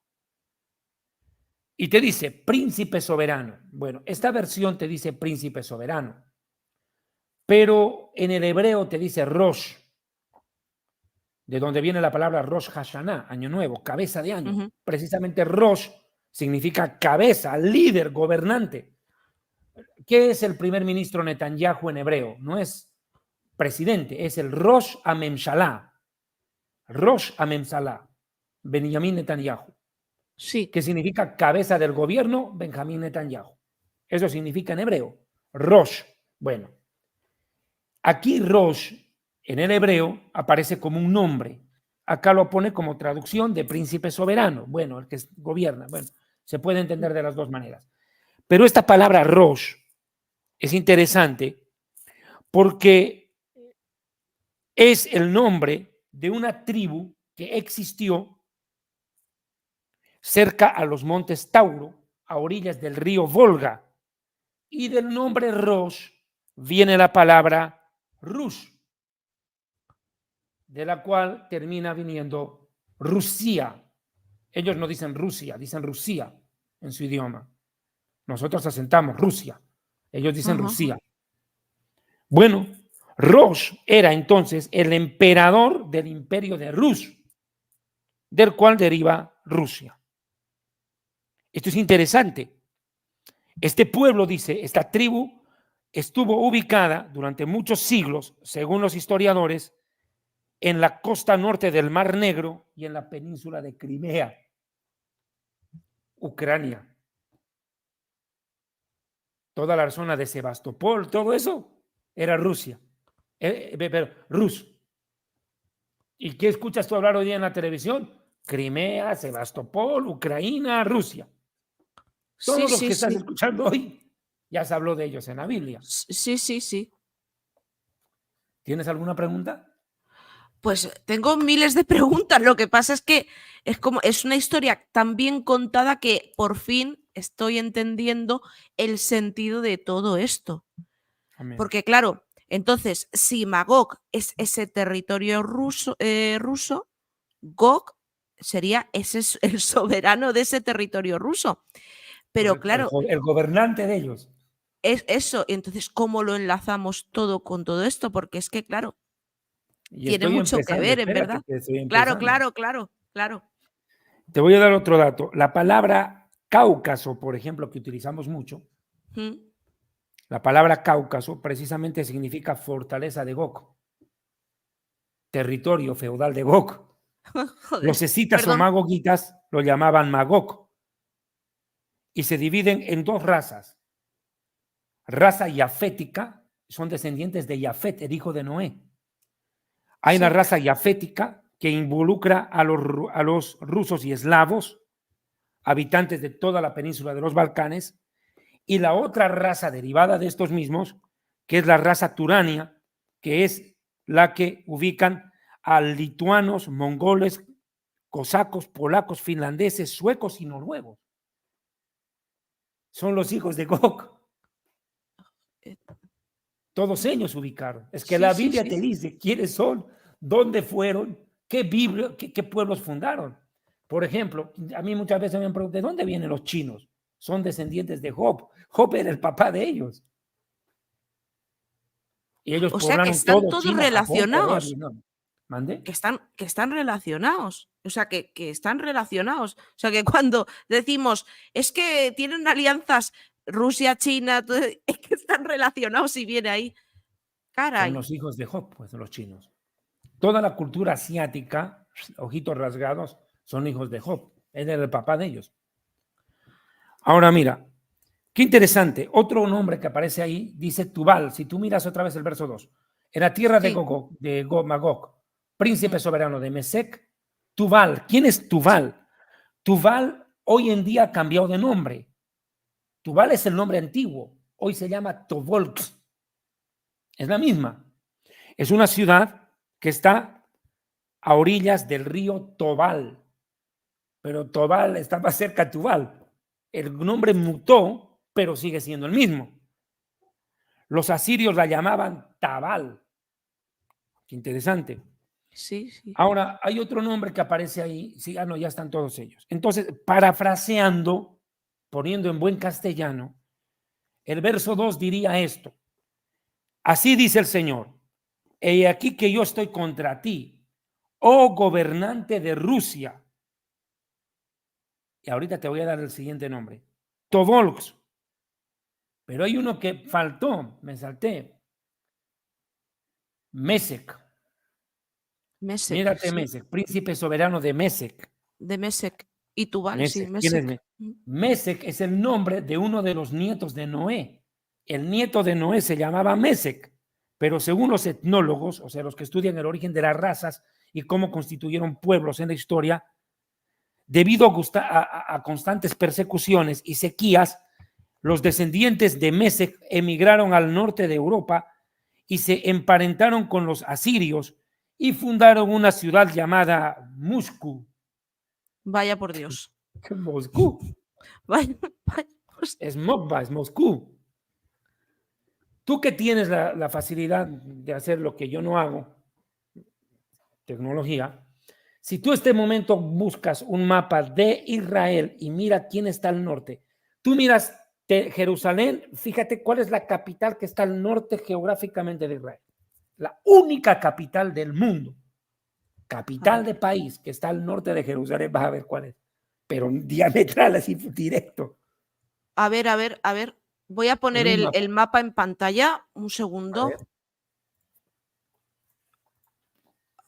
Y te dice príncipe soberano. Bueno, esta versión te dice príncipe soberano, pero en el hebreo te dice Rosh, de donde viene la palabra Rosh Hashanah, año nuevo, cabeza de año. Precisamente Rosh significa cabeza, líder, gobernante. ¿Qué es el primer ministro Netanyahu en hebreo? No es presidente, es el Rosh HaMemshalah. Rosh HaMemshalah, Benjamin Netanyahu. Sí. Que significa cabeza del gobierno, Benjamín Netanyahu. Eso significa en hebreo, Rosh. Bueno, aquí Rosh en el hebreo aparece como un nombre. Acá lo pone como traducción de príncipe soberano. Bueno, el que gobierna. Bueno, Se puede entender de las dos maneras. Pero esta palabra Rosh es interesante porque es el nombre de una tribu que existió cerca a los montes Tauro, a orillas del río Volga. Y del nombre Rosh viene la palabra Rush, de la cual termina viniendo Rusia. Ellos no dicen Rusia, dicen Rusia en su idioma. Nosotros asentamos Rusia. Ellos dicen Rusia. Bueno, Rosh era entonces el emperador del imperio de Rus, del cual deriva Rusia. Esto es interesante. Este pueblo, dice, esta tribu estuvo ubicada durante muchos siglos, según los historiadores, en la costa norte del Mar Negro y en la península de Crimea, Ucrania. Toda la zona de Sebastopol, todo eso era Rusia. Rus. ¿Y qué escuchas tú hablar hoy día en la televisión? Crimea, Sebastopol, Ucrania, Rusia. Todos los que estás escuchando hoy, ya se habló de ellos en la Biblia. Sí. ¿Tienes alguna pregunta? Pues tengo miles de preguntas. Lo que pasa es que es una historia tan bien contada que por fin estoy entendiendo el sentido de todo esto. Amén. Porque claro, entonces, si Magog es ese territorio ruso, Gog sería el soberano de ese territorio ruso. Pero claro, el gobernante de ellos. Es eso. Entonces, ¿cómo lo enlazamos todo con todo esto? Porque es que, claro, tiene mucho que ver, en verdad. Claro. Te voy a dar otro dato. La palabra Cáucaso, por ejemplo, que utilizamos mucho, la palabra Cáucaso precisamente significa fortaleza de Gog, territorio feudal de Gog. Joder, los escitas o magogitas lo llamaban Magog y se dividen en dos razas. Raza yafética, son descendientes de Jafet, el hijo de Noé. Hay una raza yafética que involucra a los rusos y eslavos, habitantes de toda la península de los Balcanes, y la otra raza derivada de estos mismos, que es la raza turania, que es la que ubican a lituanos, mongoles, cosacos, polacos, finlandeses, suecos y noruegos. Son los hijos de Gog. Todos ellos ubicaron. Es que la Biblia te dice quiénes son, dónde fueron, qué pueblos fundaron. Por ejemplo, a mí muchas veces me han preguntado, ¿de dónde vienen los chinos? Son descendientes de Job. Job era el papá de ellos. Y ellos poblaron que están todos China, relacionados. Japón, Corea, ¿mande? Que están relacionados. O sea, que están relacionados. O sea, que cuando decimos, es que tienen alianzas Rusia, China, todo, es que están relacionados y viene ahí. Caray. Son los hijos de Job, pues, los chinos. Toda la cultura asiática, ojitos rasgados, son hijos de Job. Él era el papá de ellos. Ahora mira, qué interesante. Otro nombre que aparece ahí dice Tubal. Si tú miras otra vez el verso 2. Era tierra de Magog, príncipe soberano de Mesec. Tubal. ¿Quién es Tubal? Tubal hoy en día ha cambiado de nombre. Tubal es el nombre antiguo. Hoy se llama Tobolsk. Es la misma. Es una ciudad que está a orillas del río Tobal. Pero Tobal está más cerca de Tubal. El nombre mutó, pero sigue siendo el mismo. Los asirios la llamaban Tabal. Qué interesante. Sí. Ahora, hay otro nombre que aparece ahí. Sí, no, ya están todos ellos. Entonces, parafraseando, poniendo en buen castellano, el verso 2 diría esto. Así dice el Señor. He aquí que yo estoy contra ti, oh gobernante de Rusia. Y ahorita te voy a dar el siguiente nombre. Tobolsk. Pero hay uno que faltó, me salté. Mesec. Mírate, Mesec, príncipe soberano de Mesec. De Mesec. Y Tubal, Mesec. sí, Mesec. ¿Quién es Mesec? Es el nombre de uno de los nietos de Noé. El nieto de Noé se llamaba Mesec, pero según los etnólogos, o sea, los que estudian el origen de las razas y cómo constituyeron pueblos en la historia, debido a constantes persecuciones y sequías, los descendientes de Mesec emigraron al norte de Europa y se emparentaron con los asirios y fundaron una ciudad llamada Moscú. Vaya por Dios. Moscú. Vaya, vaya, pues, Es Mokba, es Moscú. Tú que tienes la facilidad de hacer lo que yo no hago, tecnología, si tú este momento buscas un mapa de Israel y mira quién está al norte, tú miras Jerusalén, fíjate cuál es la capital que está al norte geográficamente de Israel. La única capital del mundo, capital de país que está al norte de Jerusalén, vas a ver cuál es, pero diametral, así directo. a ver, a ver, a ver. Voy a poner el mapa en pantalla. Un segundo.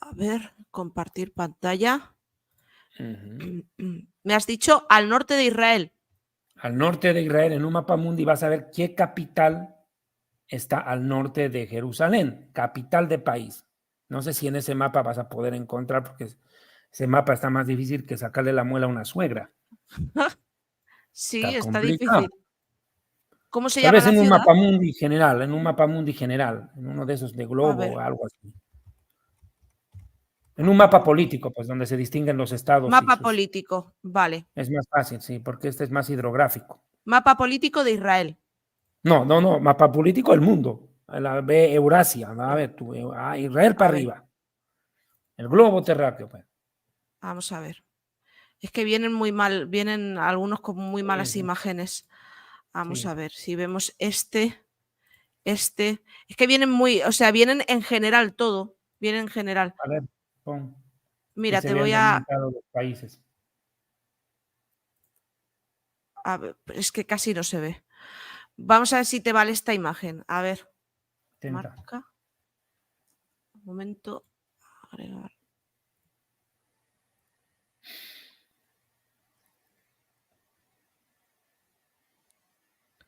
A ver, compartir pantalla. Me has dicho al norte de Israel. Al norte de Israel, en un mapa mundi vas a ver qué capital está al norte de Jerusalén, capital de país. No sé si en ese mapa vas a poder encontrar, porque ese mapa está más difícil que sacarle la muela a una suegra. Sí, está complicado. difícil. ¿Cómo se Tal llama vez la en un ciudad? mapa mundi general, en uno de esos de globo o algo así. En un mapa político, pues donde se distinguen los estados. Mapa político, vale. Es más fácil, sí, porque este es más hidrográfico. Mapa político de Israel. No, mapa político del mundo. La ve Eurasia, a ver, tú, Israel para arriba. El globo terráqueo, pues. Vamos a ver. Es que vienen muy mal, vienen algunos con muy malas imágenes. Vamos a ver, si vemos este. Es que vienen muy, o sea, vienen en general todo. Vienen en general. A ver, pon. Mira, te voy a. Los países. A ver, es que casi no se ve. Vamos a ver si te vale esta imagen. A ver. Marca. Un momento. Agregar.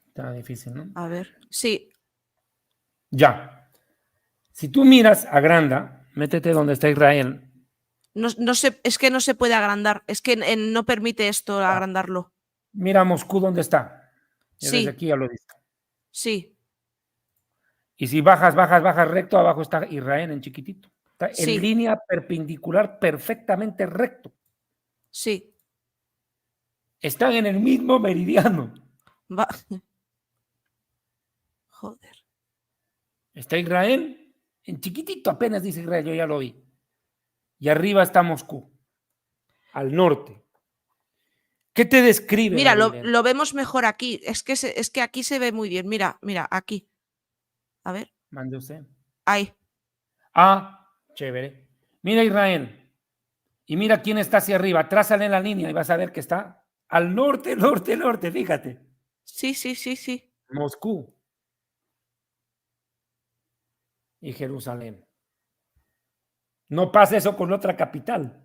Está difícil, ¿no? A ver. Sí. Ya. Si tú miras, agranda, métete donde está Israel. No sé, es que no se puede agrandar. Es que no permite esto agrandarlo. Mira Moscú dónde está. Yo Sí. desde aquí ya lo he visto. Sí. Y si bajas recto, abajo está Israel en chiquitito. Está en línea perpendicular perfectamente recto. Sí. Están en el mismo meridiano. Joder. Está Israel en chiquitito, apenas dice Israel, yo ya lo vi. Y arriba está Moscú, al norte. ¿Qué te describe? Mira, lo vemos mejor aquí. Es que aquí se ve muy bien. Mira, aquí. A ver. Mande usted. Ahí. Ah, chévere. Mira Israel. Y mira quién está hacia arriba. Trázale la línea y vas a ver que está al norte, fíjate. Sí. Moscú y Jerusalén. No pasa eso con otra capital.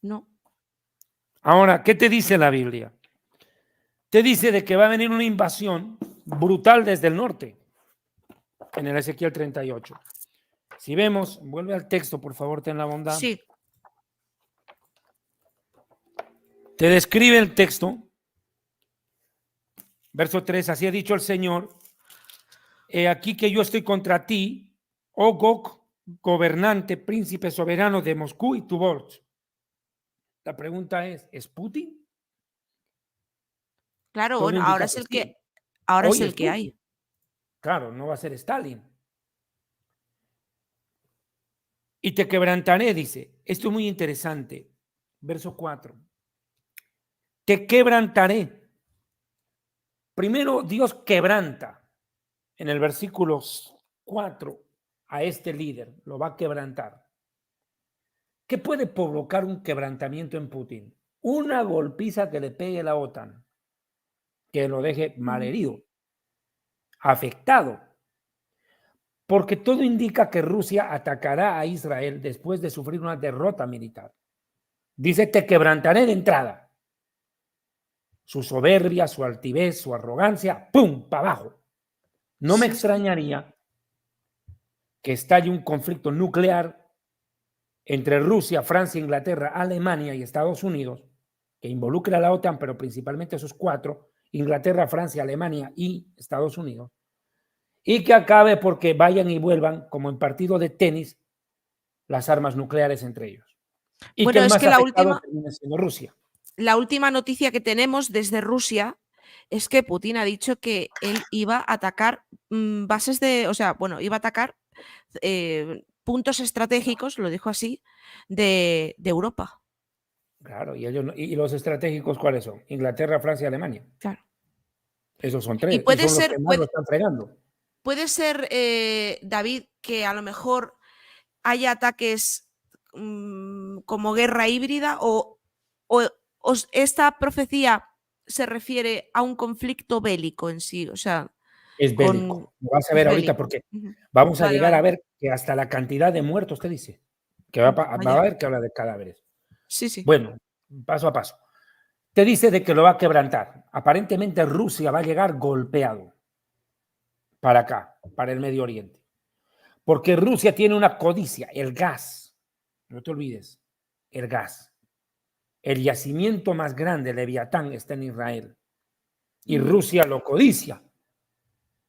No. Ahora, ¿qué te dice la Biblia? Te dice de que va a venir una invasión brutal desde el norte, en el Ezequiel 38. Si vemos, vuelve al texto, por favor, ten la bondad. Sí. Te describe el texto. Verso 3, así ha dicho el Señor, he aquí que yo estoy contra ti, oh Gog, gobernante, príncipe soberano de Moscú y Tuborch. La pregunta es Putin? Claro, bueno, ahora es el que, ahora es el que hay. Claro, no va a ser Stalin. Y te quebrantaré, dice. Esto es muy interesante. Verso 4. Te quebrantaré. Primero Dios quebranta en el versículo 4 a este líder, lo va a quebrantar. ¿Qué puede provocar un quebrantamiento en Putin? Una golpiza que le pegue la OTAN, que lo deje malherido, afectado, porque todo indica que Rusia atacará a Israel después de sufrir una derrota militar. Dice, te quebrantaré de entrada. Su soberbia, su altivez, su arrogancia, ¡pum!, para abajo. No me extrañaría que estalle un conflicto nuclear entre Rusia, Francia, Inglaterra, Alemania y Estados Unidos, que involucra a la OTAN, pero principalmente esos cuatro, Inglaterra, Francia, Alemania y Estados Unidos, y que acabe porque vayan y vuelvan, como en partido de tenis, las armas nucleares entre ellos. Y que Bueno, el es más que la afectado última, termine siendo Rusia. la última noticia que tenemos desde Rusia es que Putin ha dicho que él iba a atacar bases de, o sea, bueno, iba a atacar puntos estratégicos, lo dijo así, de Europa. Claro, y, ellos, y los estratégicos, ¿cuáles son? Inglaterra, Francia, Alemania. Claro. Esos son Y tres, y puede son los que ser, más lo están fregando. puede ser David, que a lo mejor haya ataques como guerra híbrida o esta profecía se refiere a un conflicto bélico en sí, o sea, Es con bélico. Lo vas a es ver ahorita bélico. porque Ujú. vamos a Vale, llegar a vale. ver que hasta la cantidad de muertos te dice. Que va a Vaya. haber que habla de cadáveres. Sí, sí. Bueno, paso a paso. Te dice de que lo va a quebrantar. Aparentemente Rusia va a llegar golpeado para acá, para el Medio Oriente. Porque Rusia tiene una codicia, el gas. No te olvides, el gas. El yacimiento más grande, Leviatán, está en Israel. Y Rusia lo codicia.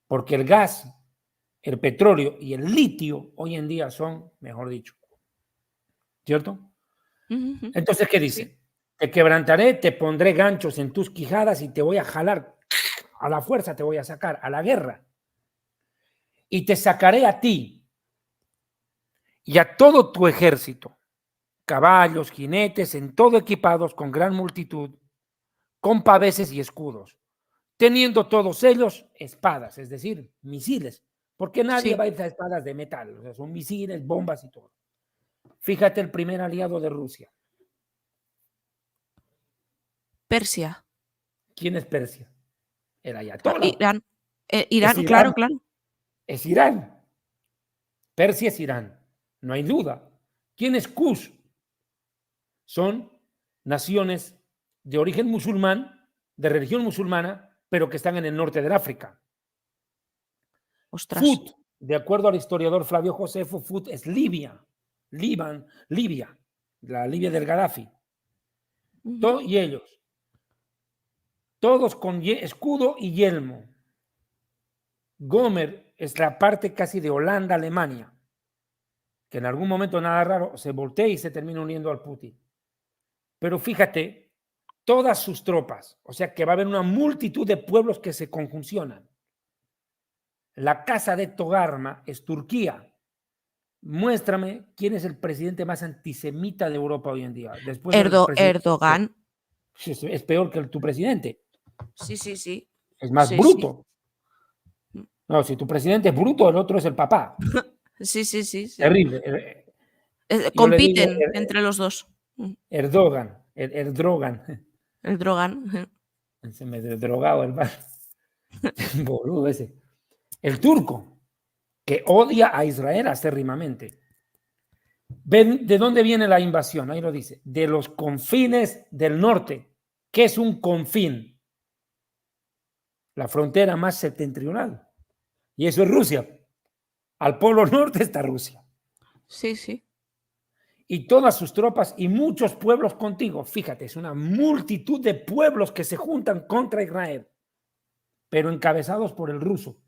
Porque el gas, el petróleo y el litio hoy en día son, mejor dicho, ¿cierto? Entonces, ¿qué Sí. dice? Te quebrantaré, te pondré ganchos en tus quijadas y te voy a jalar a la fuerza, te voy a sacar a la guerra. Y te sacaré a ti y a todo tu ejército, caballos, jinetes, en todo equipados con gran multitud, con paveses y escudos, teniendo todos ellos espadas, es decir, misiles, porque nadie Sí. va a ir a espadas de metal, o sea, son misiles, bombas y todo. Fíjate el primer aliado de Rusia. Persia. ¿Quién es Persia? El Ayatollah. Irán. Es Irán, Irán. claro, claro. Es Irán. Persia es Irán. No hay duda. ¿Quién es Kush? Son naciones de origen musulmán, de religión musulmana, pero que están en el norte del África. Ostras. Fut, de acuerdo al historiador Flavio Josefo, Fut es Libia, Libia, la Libia del Gaddafi. Y ellos, todos con escudo y yelmo. Gomer es la parte casi de Holanda, Alemania, que en algún momento, nada raro, se voltea y se termina uniendo al Putin. Pero fíjate, todas sus tropas, o sea que va a haber una multitud de pueblos que se conjuncionan. La casa de Togarma es Turquía. Muéstrame quién es el presidente más antisemita de Europa hoy en día. Después del presidente. Erdogan. Es peor que tu presidente. Sí, sí, sí. Es más Sí, sí. bruto. No, si tu presidente es bruto, el otro es el papá. Sí, sí, sí, sí. Terrible. Yo le digo Compiten entre los dos. Erdogan. Erdogan. El Drogan. Se me drogado el boludo ese. El turco, que odia a Israel acérrimamente. ¿Ven de dónde viene la invasión? Ahí lo dice. De los confines del norte. ¿Qué es un confín? La frontera más septentrional. Y eso es Rusia. Al polo norte está Rusia. Sí, sí. Y todas sus tropas y muchos pueblos contigo. Fíjate, es una multitud de pueblos que se juntan contra Israel, pero encabezados por el ruso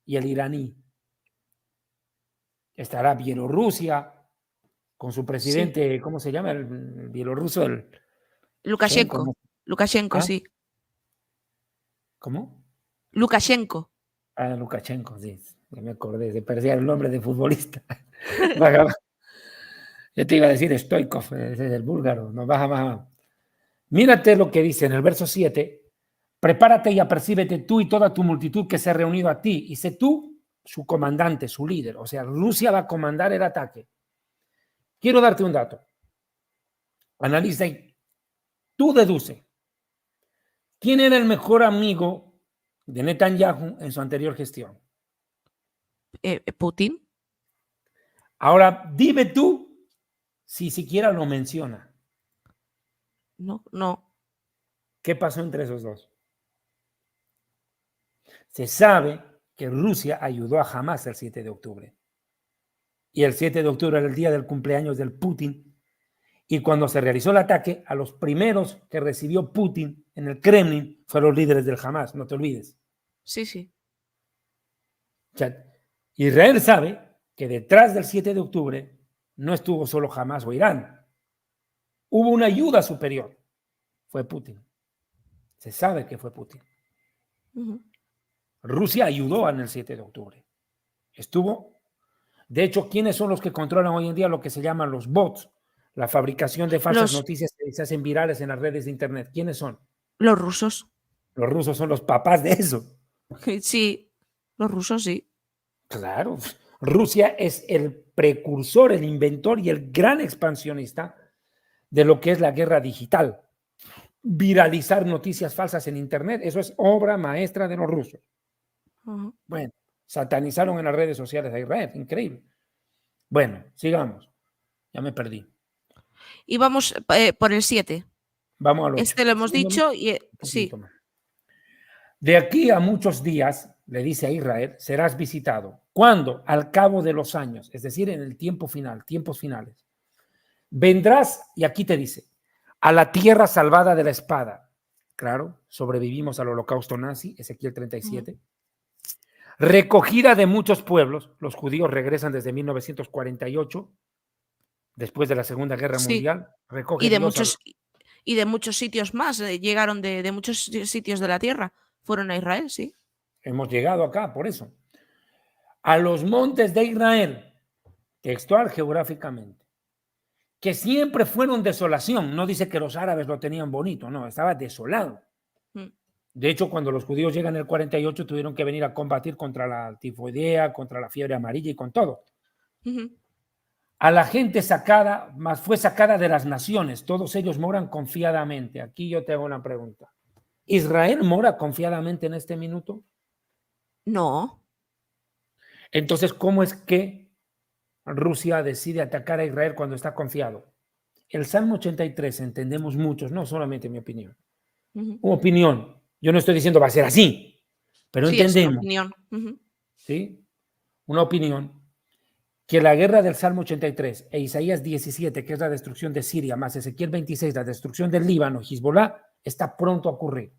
y el iraní. Estará Bielorrusia con su Sí. presidente, ¿cómo se llama? El bielorruso, el Shenko, Lukashenko. ¿no? Lukashenko, ¿Ah? sí. ¿Cómo? Lukashenko. Ah, Lukashenko, sí. Ya me acordé, se parecía el nombre de futbolista. Yo te iba a decir Stoikov, ese es el búlgaro. No, baja. Mírate lo que dice en el verso 7. Prepárate y apercíbete tú y toda tu multitud que se ha reunido a ti. Y sé tú su comandante, su líder. O sea, Rusia va a comandar el ataque. Quiero darte un dato. Analiza y tú deduce. ¿Quién era el mejor amigo de Netanyahu en su anterior gestión? Putin. Ahora, dime tú si siquiera lo menciona. No, no. ¿Qué pasó entre esos dos? Se sabe que Rusia ayudó a Hamas el 7 de octubre. y el 7 de octubre era el día del cumpleaños del Putin. Y cuando se realizó el ataque, a los primeros que recibió Putin en el Kremlin fueron los líderes del Hamas, no te olvides. Sí, sí. O sea, Israel sabe que detrás del 7 de octubre no estuvo solo Hamas o Irán. Hubo una ayuda superior. Fue Putin. Se sabe que fue Putin. Rusia ayudó en el 7 de octubre. Estuvo. De hecho, ¿quiénes son los que controlan hoy en día lo que se llaman los bots? La fabricación de falsas noticias que se hacen virales en las redes de internet. ¿Quiénes son? Los rusos. Los rusos son los papás de eso. Sí, los rusos sí. Claro. Rusia es el precursor, el inventor y el gran expansionista de lo que es la guerra digital. Viralizar noticias falsas en internet, eso es obra maestra de los rusos. Bueno, satanizaron en las redes sociales a Israel, increíble. Bueno, sigamos. Ya me perdí. Y vamos por el 7. Vamos al 8. Este lo hemos dicho y sí. Más. De aquí a muchos días, le dice a Israel, serás visitado. ¿Cuándo? Al cabo de los años, es decir, en el tiempo final, tiempos finales. Vendrás, y aquí te dice, a la tierra salvada de la espada. Claro, sobrevivimos al holocausto nazi, Ezequiel 37. Recogida de muchos pueblos, los judíos regresan desde 1948, después de la Segunda Guerra Mundial. Y de muchos sitios más, llegaron de muchos sitios de la tierra, fueron a Israel, sí. Hemos llegado acá, por eso. A los montes de Israel, textual geográficamente, que siempre fueron desolación. No dice que los árabes lo tenían bonito, no, estaba desolado. De hecho, cuando los judíos llegan en el 48, tuvieron que venir a combatir contra la tifoidea, contra la fiebre amarilla y con todo. A la gente sacada, más fue sacada de las naciones, todos ellos moran confiadamente. Aquí yo te hago una pregunta. ¿Israel mora confiadamente en este minuto? No. Entonces, ¿cómo es que Rusia decide atacar a Israel cuando está confiado? El Salmo 83, entendemos muchos, no solamente mi opinión. Opinión. Yo no estoy diciendo va a ser así, pero sí, entendemos. Es una opinión. ¿Sí? Una opinión. Que la guerra del Salmo 83 e Isaías 17, que es la destrucción de Siria, más Ezequiel 26, la destrucción del Líbano, Hezbollah, está pronto a ocurrir.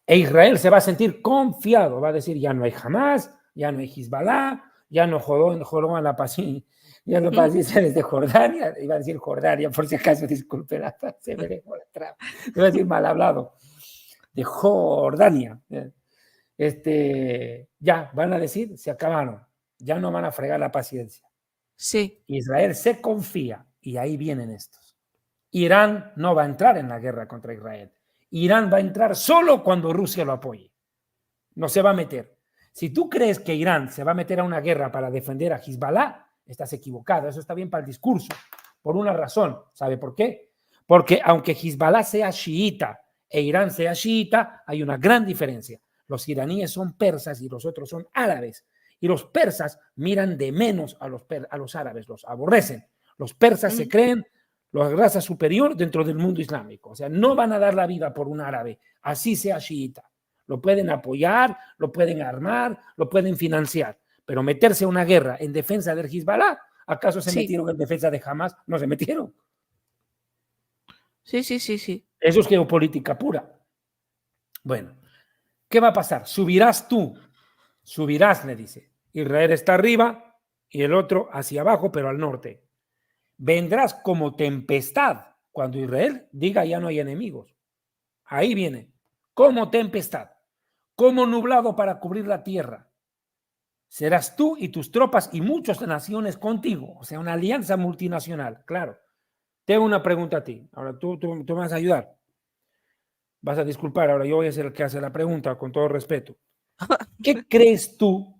E Israel se va a sentir confiado, va a decir, ya no hay Hamas, ya no hay Hezbollah, ya no jodó a la paciencia, ya no paciencia desde Jordania, iba a decir Jordania, por si acaso, disculpe, se me dejó la traba, iba a decir mal hablado, de Jordania. Ya, van a decir, se acabaron. Ya no van a fregar la paciencia. Sí. Israel se confía y ahí vienen estos. Irán no va a entrar en la guerra contra Israel. Irán va a entrar solo cuando Rusia lo apoye. No se va a meter. Si tú crees que Irán se va a meter a una guerra para defender a Hezbollah, estás equivocado. Eso está bien para el discurso. Por una razón. ¿Sabe por qué? Porque aunque Hezbollah sea chiita e Irán sea chiita, hay una gran diferencia. Los iraníes son persas y los otros son árabes. Y los persas miran de menos a los árabes, los aborrecen. Los persas se creen la raza superior dentro del mundo islámico. O sea, no van a dar la vida por un árabe, así sea chiita. Lo pueden apoyar, lo pueden armar, lo pueden financiar. Pero meterse a una guerra en defensa del Hezbollah, ¿acaso se metieron en defensa de Hamas? No se metieron. Sí. Eso es geopolítica pura. Bueno, ¿qué va a pasar? Subirás tú. Subirás, le dice. Israel está arriba y el otro hacia abajo, pero al norte. Vendrás como tempestad cuando Israel diga ya no hay enemigos. Ahí viene, como tempestad, como nublado para cubrir la tierra. Serás tú y tus tropas y muchas naciones contigo, o sea, una alianza multinacional, claro. Tengo una pregunta a ti. Ahora tú me vas a ayudar. Vas a disculpar, ahora yo voy a ser el que hace la pregunta, con todo respeto. ¿Qué crees tú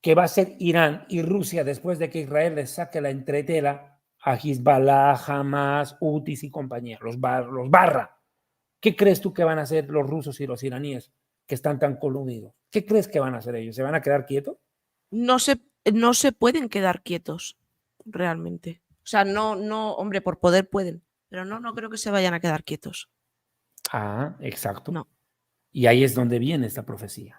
que va a ser Irán y Rusia después de que Israel les saque la entretela a Hezbollah, Hamas, Houthis y compañía, los barra? ¿Qué crees tú que van a hacer los rusos y los iraníes que están tan coludidos? ¿Qué crees que van a hacer ellos? ¿Se van a quedar quietos? No se pueden quedar quietos, realmente. O sea, no, hombre, por poder pueden, pero no creo que se vayan a quedar quietos. Ah, exacto. No. Y ahí es donde viene esta profecía.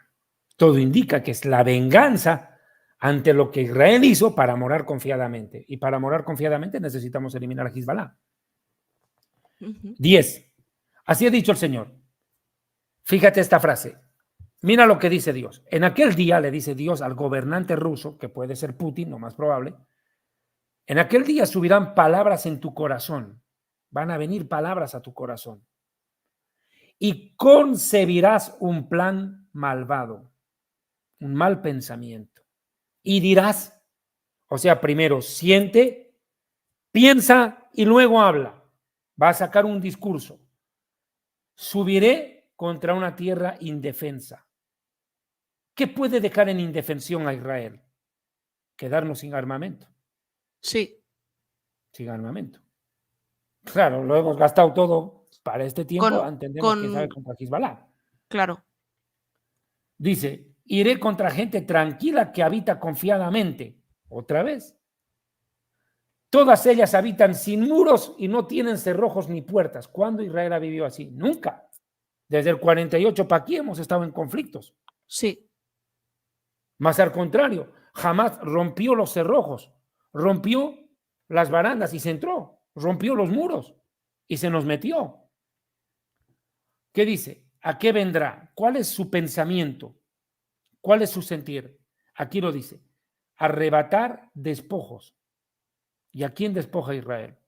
Todo indica que es la venganza ante lo que Israel hizo para morar confiadamente. Y para morar confiadamente necesitamos eliminar a Hezbollah. 10. Así ha dicho el Señor. Fíjate esta frase. Mira lo que dice Dios. En aquel día le dice Dios al gobernante ruso, que puede ser Putin, lo más probable. En aquel día subirán palabras en tu corazón. Van a venir palabras a tu corazón. Y concebirás un plan malvado, un mal pensamiento. Y dirás, o sea, primero siente, piensa y luego habla. Va a sacar un discurso. Subiré contra una tierra indefensa. ¿Qué puede dejar en indefensión a Israel? Quedarnos sin armamento. Sí. Sin armamento. Claro, lo hemos gastado todo para este tiempo. Entendemos que sabe contra Hezbollah. Claro. Dice, iré contra gente tranquila que habita confiadamente. Otra vez. Todas ellas habitan sin muros y no tienen cerrojos ni puertas. ¿Cuándo Israel ha vivido así? Nunca. Desde el 48 para aquí hemos estado en conflictos. Sí. Más al contrario, jamás rompió los cerrojos, rompió las barandas y se entró, rompió los muros y se nos metió. ¿Qué dice? ¿A qué vendrá? ¿Cuál es su pensamiento? ¿Cuál es su sentir? Aquí lo dice, arrebatar despojos. ¿Y a quién despoja Israel?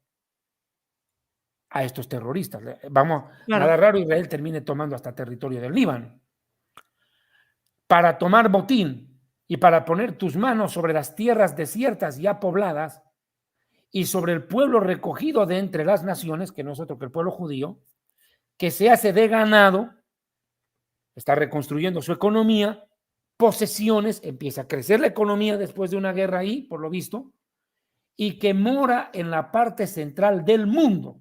A estos terroristas. Vamos, Claro. nada raro Israel termine tomando hasta territorio del Líbano. Para tomar botín y para poner tus manos sobre las tierras desiertas ya pobladas y sobre el pueblo recogido de entre las naciones, que no es otro que el pueblo judío, que se hace de ganado, está reconstruyendo su economía, posesiones, empieza a crecer la economía después de una guerra ahí, por lo visto, y que mora en la parte central del mundo.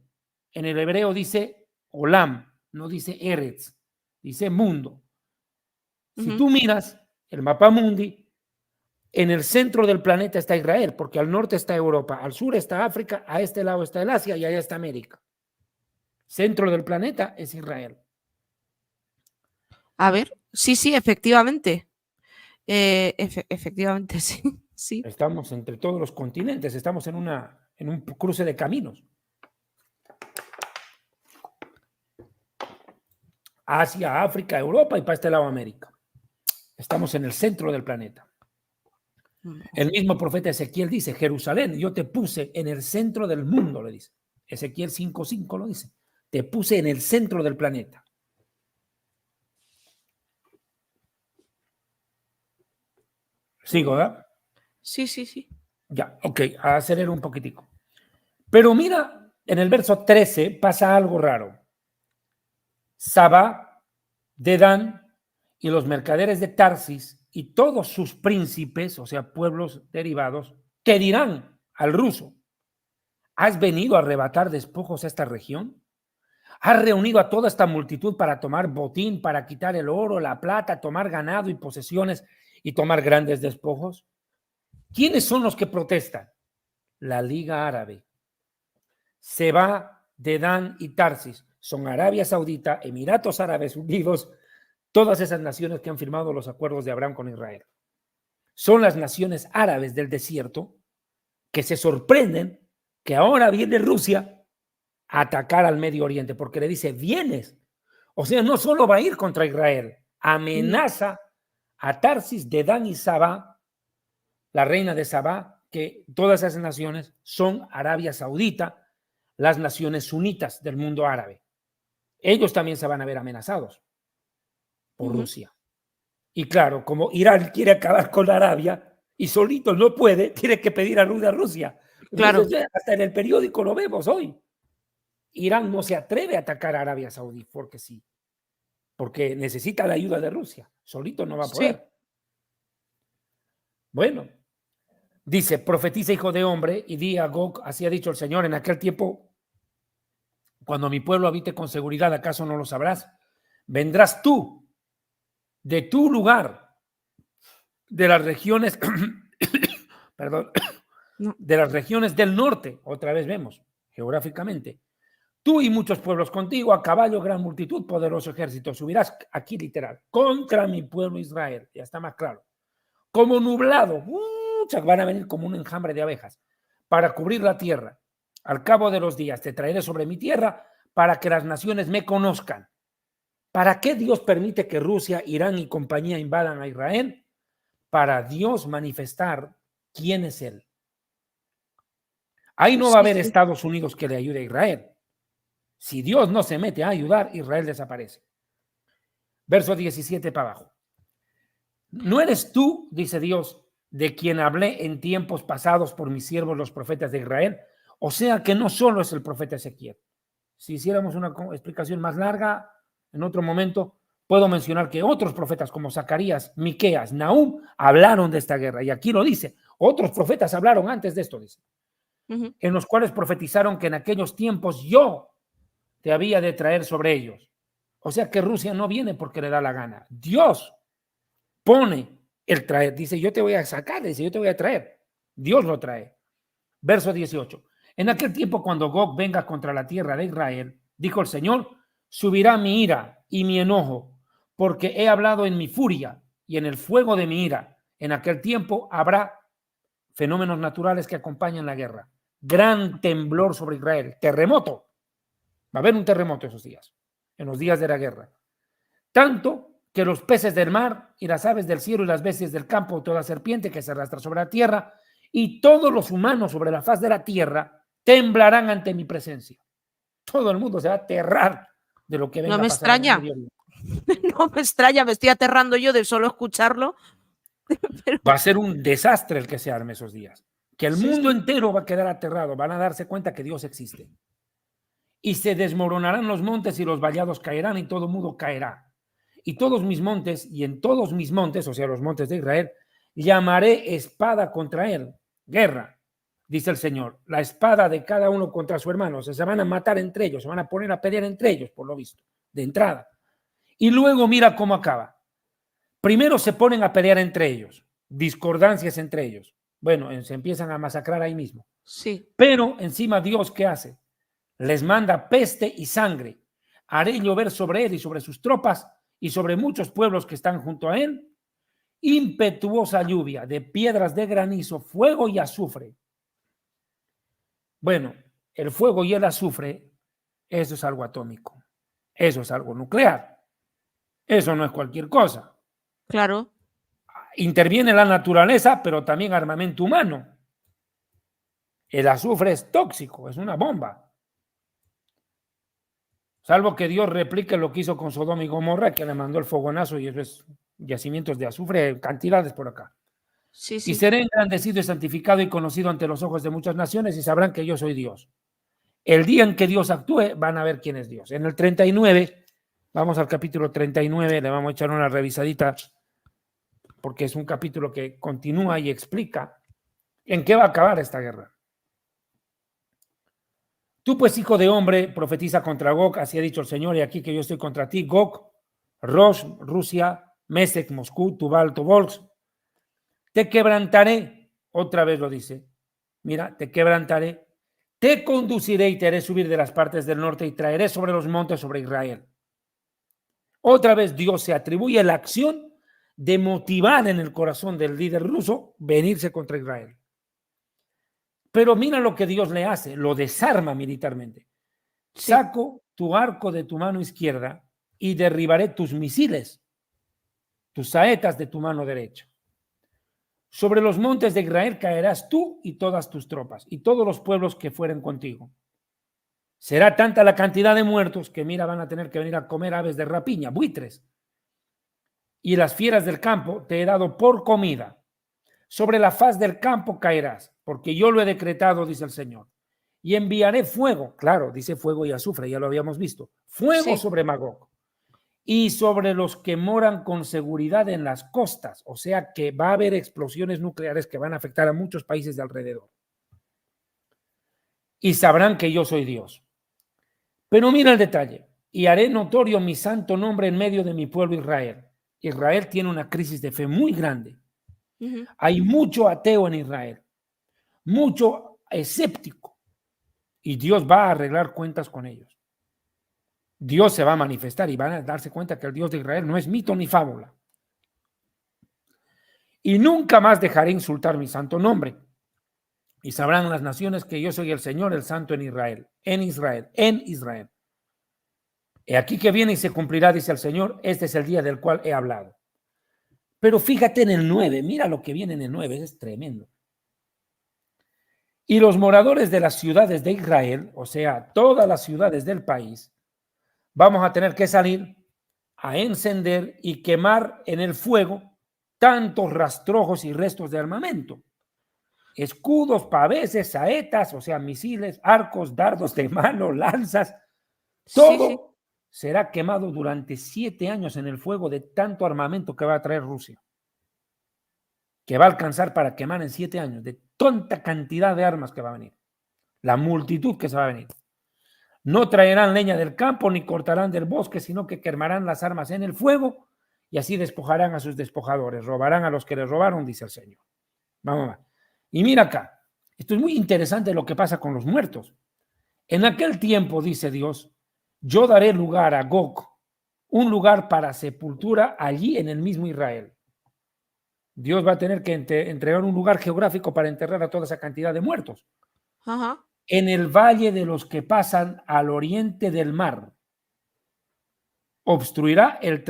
En el hebreo dice Olam, no dice Eretz, dice mundo. Si tú miras el mapa mundi, en el centro del planeta está Israel, porque al norte está Europa, al sur está África, a este lado está el Asia y allá está América. Centro del planeta es Israel. A ver, sí, efectivamente. Efectivamente, sí. Sí. Estamos entre todos los continentes, estamos en un cruce de caminos. Asia, África, Europa y para este lado América. Estamos en el centro del planeta. El mismo profeta Ezequiel dice, Jerusalén, yo te puse en el centro del mundo, le dice. Ezequiel 5:5 lo dice. Te puse en el centro del planeta. ¿Sigo, verdad? Sí. Ya, ok, a acelero un poquitico. Pero mira, en el verso 13 pasa algo raro. Sabá, Dedán y los mercaderes de Tarsis y todos sus príncipes, o sea, pueblos derivados, te dirán al ruso, ¿has venido a arrebatar despojos a esta región? ¿Has reunido a toda esta multitud para tomar botín, para quitar el oro, la plata, tomar ganado y posesiones y tomar grandes despojos? ¿Quiénes son los que protestan? La Liga Árabe. Seba, Dedán y Tarsis son Arabia Saudita, Emiratos Árabes Unidos, todas esas naciones que han firmado los acuerdos de Abraham con Israel. Son las naciones árabes del desierto que se sorprenden que ahora viene Rusia a atacar al Medio Oriente, porque le dice, vienes. O sea, no solo va a ir contra Israel, amenaza a Tarsis, Dedán y Sabá, la reina de Sabá, que todas esas naciones son Arabia Saudita, las naciones sunitas del mundo árabe. Ellos también se van a ver amenazados por Rusia. Y claro, como Irán quiere acabar con Arabia y solito no puede, tiene que pedir ayuda a Rusia. Claro. Entonces, hasta en el periódico lo vemos hoy. Irán no se atreve a atacar a Arabia Saudí porque sí, porque necesita la ayuda de Rusia. Solito no va a poder. Sí. Bueno, dice, profetiza hijo de hombre y di a Gog, así ha dicho el Señor, en aquel tiempo, cuando mi pueblo habite con seguridad, ¿acaso no lo sabrás? Vendrás tú de tu lugar, de las regiones, perdón, No. de las regiones del norte, otra vez vemos, geográficamente, tú y muchos pueblos contigo, a caballo, gran multitud, poderoso ejército, subirás aquí literal, contra mi pueblo Israel, ya está más claro, como nublado. Muchas van a venir como un enjambre de abejas para cubrir la tierra. Al cabo de los días te traeré sobre mi tierra para que las naciones me conozcan. ¿Para qué Dios permite que Rusia, Irán y compañía invadan a Israel? Para Dios manifestar quién es Él. Ahí no va a Sí, haber sí. Estados Unidos que le ayude a Israel. Si Dios no se mete a ayudar, Israel desaparece. Verso 17 para abajo. ¿No eres tú, dice Dios, de quien hablé en tiempos pasados por mis siervos los profetas de Israel? O sea que no solo es el profeta Ezequiel. Si hiciéramos una explicación más larga, en otro momento, puedo mencionar que otros profetas como Zacarías, Miqueas, Nahum, hablaron de esta guerra. Y aquí lo dice. Otros profetas hablaron antes de esto, dice. En los cuales profetizaron que en aquellos tiempos yo te había de traer sobre ellos. O sea que Rusia no viene porque le da la gana. Dios pone el traer. Dice, yo te voy a sacar, dice, yo te voy a traer. Dios lo trae. Verso 18. En aquel tiempo, cuando Gog venga contra la tierra de Israel, dijo el Señor, subirá mi ira y mi enojo, porque he hablado en mi furia y en el fuego de mi ira. En aquel tiempo habrá fenómenos naturales que acompañan la guerra. Gran temblor sobre Israel, terremoto. Va a haber un terremoto esos días, en los días de la guerra. Tanto que los peces del mar y las aves del cielo y las bestias del campo, toda serpiente que se arrastra sobre la tierra y todos los humanos sobre la faz de la tierra temblarán ante mi presencia. Todo el mundo se va a aterrar de lo que venga No me a pasar en el extraña. Medio Oriente. No me extraña, me estoy aterrando yo de solo escucharlo. Pero... Va a ser un desastre el que se arme esos días. Que el Sí, mundo sí. entero va a quedar aterrado, van a darse cuenta que Dios existe. Y se desmoronarán los montes y los vallados caerán y todo mundo caerá. Y todos mis montes, y en todos mis montes, o sea, los montes de Israel, llamaré espada contra él, guerra, dice el Señor, la espada de cada uno contra su hermano. O sea, se van a matar entre ellos, se van a poner a pelear entre ellos, por lo visto, de entrada. Y luego mira cómo acaba. Primero se ponen a pelear entre ellos, discordancias entre ellos. Bueno, se empiezan a masacrar ahí mismo. Sí. Pero encima Dios, ¿qué hace? Les manda peste y sangre. Haré llover sobre él y sobre sus tropas y sobre muchos pueblos que están junto a él, impetuosa lluvia de piedras de granizo, fuego y azufre. Bueno, el fuego y el azufre, eso es algo atómico, eso es algo nuclear, eso no es cualquier cosa. Claro. Interviene la naturaleza, pero también armamento humano. El azufre es tóxico, es una bomba. Salvo que Dios replique lo que hizo con Sodoma y Gomorra, que le mandó el fogonazo y eso es yacimientos de azufre, cantidades por acá. Sí, Y sí. seré engrandecido y santificado y conocido ante los ojos de muchas naciones y sabrán que yo soy Dios. El día en que Dios actúe, van a ver quién es Dios. En el 39, vamos al capítulo 39, le vamos a echar una revisadita, porque es un capítulo que continúa y explica en qué va a acabar esta guerra. Tú, pues, hijo de hombre, profetiza contra Gog, así ha dicho el Señor, y aquí que yo estoy contra ti, Gog, Rosh, Rusia, Mesec, Moscú, Tubal, Tobolsk. Te quebrantaré, otra vez lo dice, mira, te quebrantaré, te conduciré y te haré subir de las partes del norte y traeré sobre los montes sobre Israel. Otra vez Dios se atribuye la acción de motivar en el corazón del líder ruso venirse contra Israel. Pero mira lo que Dios le hace, lo desarma militarmente. Sí. Saco tu arco de tu mano izquierda y derribaré tus misiles, tus saetas de tu mano derecha. Sobre los montes de Israel caerás tú y todas tus tropas y todos los pueblos que fueren contigo. Será tanta la cantidad de muertos que mira, van a tener que venir a comer aves de rapiña, buitres. Y las fieras del campo te he dado por comida. Sobre la faz del campo caerás, porque yo lo he decretado, dice el Señor. Y enviaré fuego, claro, dice fuego y azufre, ya lo habíamos visto. Fuego Sí. sobre Magog y sobre los que moran con seguridad en las costas. O sea que va a haber explosiones nucleares que van a afectar a muchos países de alrededor. Y sabrán que yo soy Dios. Pero mira el detalle. Y haré notorio mi santo nombre en medio de mi pueblo Israel. Israel tiene una crisis de fe muy grande. Hay mucho ateo en Israel, mucho escéptico. Y Dios va a arreglar cuentas con ellos. Dios se va a manifestar y van a darse cuenta que el Dios de Israel no es mito ni fábula. y nunca más dejaré insultar mi santo nombre. Y sabrán las naciones que yo soy el Señor, el Santo en Israel, en Israel, en Israel. He aquí que viene y se cumplirá, dice el Señor, este es el día del cual he hablado. Pero fíjate en el 9, mira lo que viene en el 9, es tremendo. Y los moradores de las ciudades de Israel, o sea, todas las ciudades del país, vamos a tener que salir a encender y quemar en el fuego tantos rastrojos y restos de armamento. Escudos, paveses, saetas, o sea, misiles, arcos, dardos de mano, lanzas, Sí, sí. todo será quemado durante 7 años en el fuego de tanto armamento que va a traer Rusia, que va a alcanzar para quemar en 7 años, de tanta cantidad de armas que va a venir, la multitud que se va a venir. No traerán leña del campo ni cortarán del bosque, sino que quemarán las armas en el fuego y así despojarán a sus despojadores, robarán a los que les robaron, dice el Señor. Vamos a ver. Y mira acá, esto es muy interesante lo que pasa con los muertos. En aquel tiempo, dice Dios, yo daré lugar a Gog, un lugar para sepultura allí en el mismo Israel. Dios va a tener que entregar un lugar geográfico para enterrar a toda esa cantidad de muertos. Ajá. En el valle de los que pasan al oriente del mar. Obstruirá el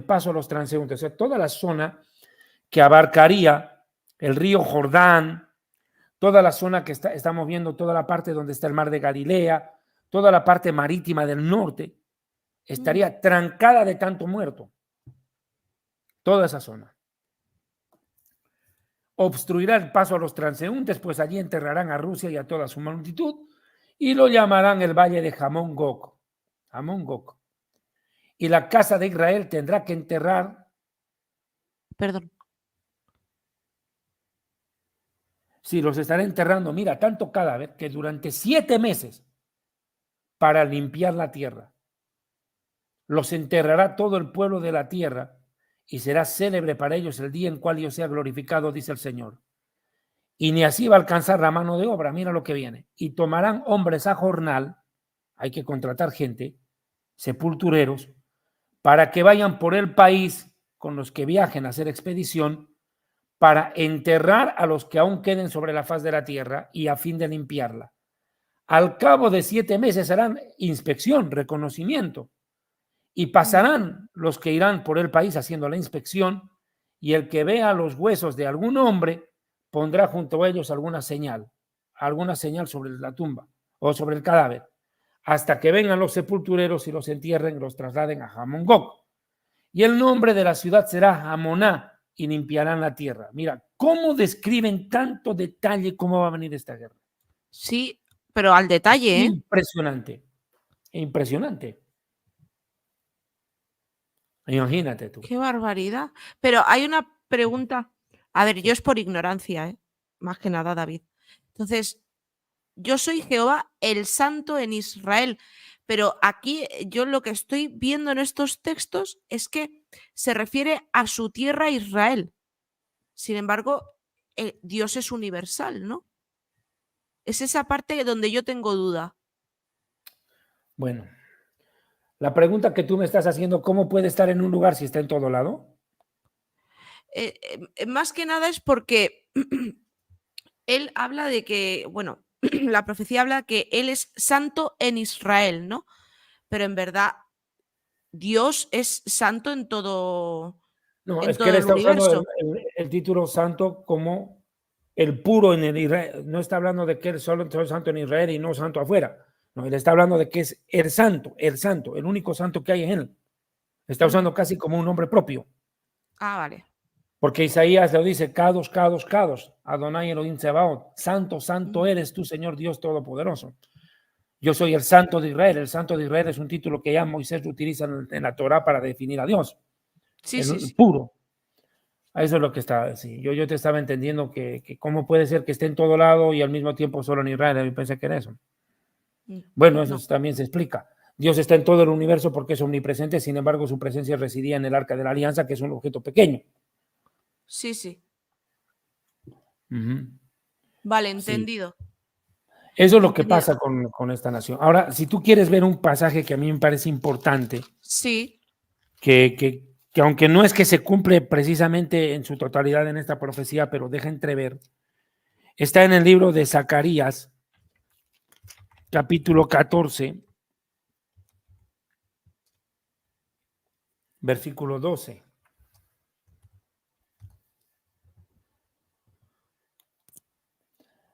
paso a los transeúntes. O sea, toda la zona que abarcaría el río Jordán, toda la zona que estamos viendo, toda la parte donde está el mar de Galilea, toda la parte marítima del norte, estaría trancada de tanto muerto. Toda esa zona. Obstruirá el paso a los transeúntes, pues allí enterrarán a Rusia y a toda su multitud, y lo llamarán el valle de Hamón Gog. Hamón Gog. Y la casa de Israel tendrá que enterrar. Perdón. Sí, los estará enterrando, mira, tanto cadáver que durante 7 meses para limpiar la tierra. Los enterrará todo el pueblo de la tierra y será célebre para ellos el día en cual yo sea glorificado, dice el Señor. Y ni así va a alcanzar la mano de obra, mira lo que viene. Y tomarán hombres a jornal, hay que contratar gente, sepultureros, para que vayan por el país con los que viajen a hacer expedición, para enterrar a los que aún queden sobre la faz de la tierra y a fin de limpiarla. Al cabo de 7 meses harán inspección, reconocimiento, y pasarán los que irán por el país haciendo la inspección, y el que vea los huesos de algún hombre pondrá junto a ellos alguna señal sobre la tumba o sobre el cadáver, hasta que vengan los sepultureros y los entierren y los trasladen a Hamón Gog. Y el nombre de la ciudad será Hamoná, y limpiarán la tierra. Mira, ¿cómo describen tanto detalle cómo va a venir esta guerra? Sí, pero al detalle, ¿eh? Impresionante, impresionante. Imagínate tú. Qué barbaridad. Pero hay una pregunta. A ver, yo es por ignorancia, ¿eh? Más que nada, David. Entonces, yo soy Jehová, el Santo en Israel. Pero aquí yo lo que estoy viendo en estos textos es que se refiere a su tierra Israel. Sin embargo, Dios es universal, ¿no? Es esa parte donde yo tengo duda. Bueno, la pregunta que tú me estás haciendo, ¿cómo puede estar en un lugar si está en todo lado? Más que nada es porque él habla de que, bueno, la profecía habla que él es santo en Israel, ¿no? Pero en verdad, Dios es santo No, en es que él todo el está usando universo. el título santo como el puro en el Israel. No está hablando de que él solo es santo en Israel y no santo afuera. No, él está hablando de que es el santo, el único santo que hay en él. Está usando casi como un nombre propio. Ah, vale. Porque Isaías lo dice, Kadosh, Kadosh, Kadosh, Adonai Elohim Tsebaot, santo, santo eres tú, Señor Dios Todopoderoso. Yo soy el santo de Israel. El santo de Israel es un título que ya Moisés utiliza en la Torah para definir a Dios. Sí, sí, El sí. puro. Eso es lo que está. Sí. Yo te estaba entendiendo que cómo puede ser que esté en todo lado y al mismo tiempo solo en Israel. Yo pensé que era eso. Bueno, eso No. también se explica. Dios está en todo el universo porque es omnipresente, sin embargo, su presencia residía en el arca de la alianza, que es un objeto pequeño. Sí, sí. Uh-huh. Vale, Sí. entendido. Eso es lo que Entendido. pasa con esta nación. Ahora, si tú quieres ver un pasaje que a mí me parece importante, Sí. que que aunque no es que se cumple precisamente en su totalidad en esta profecía, pero deja entrever, está en el libro de Zacarías, capítulo 14, versículo 12.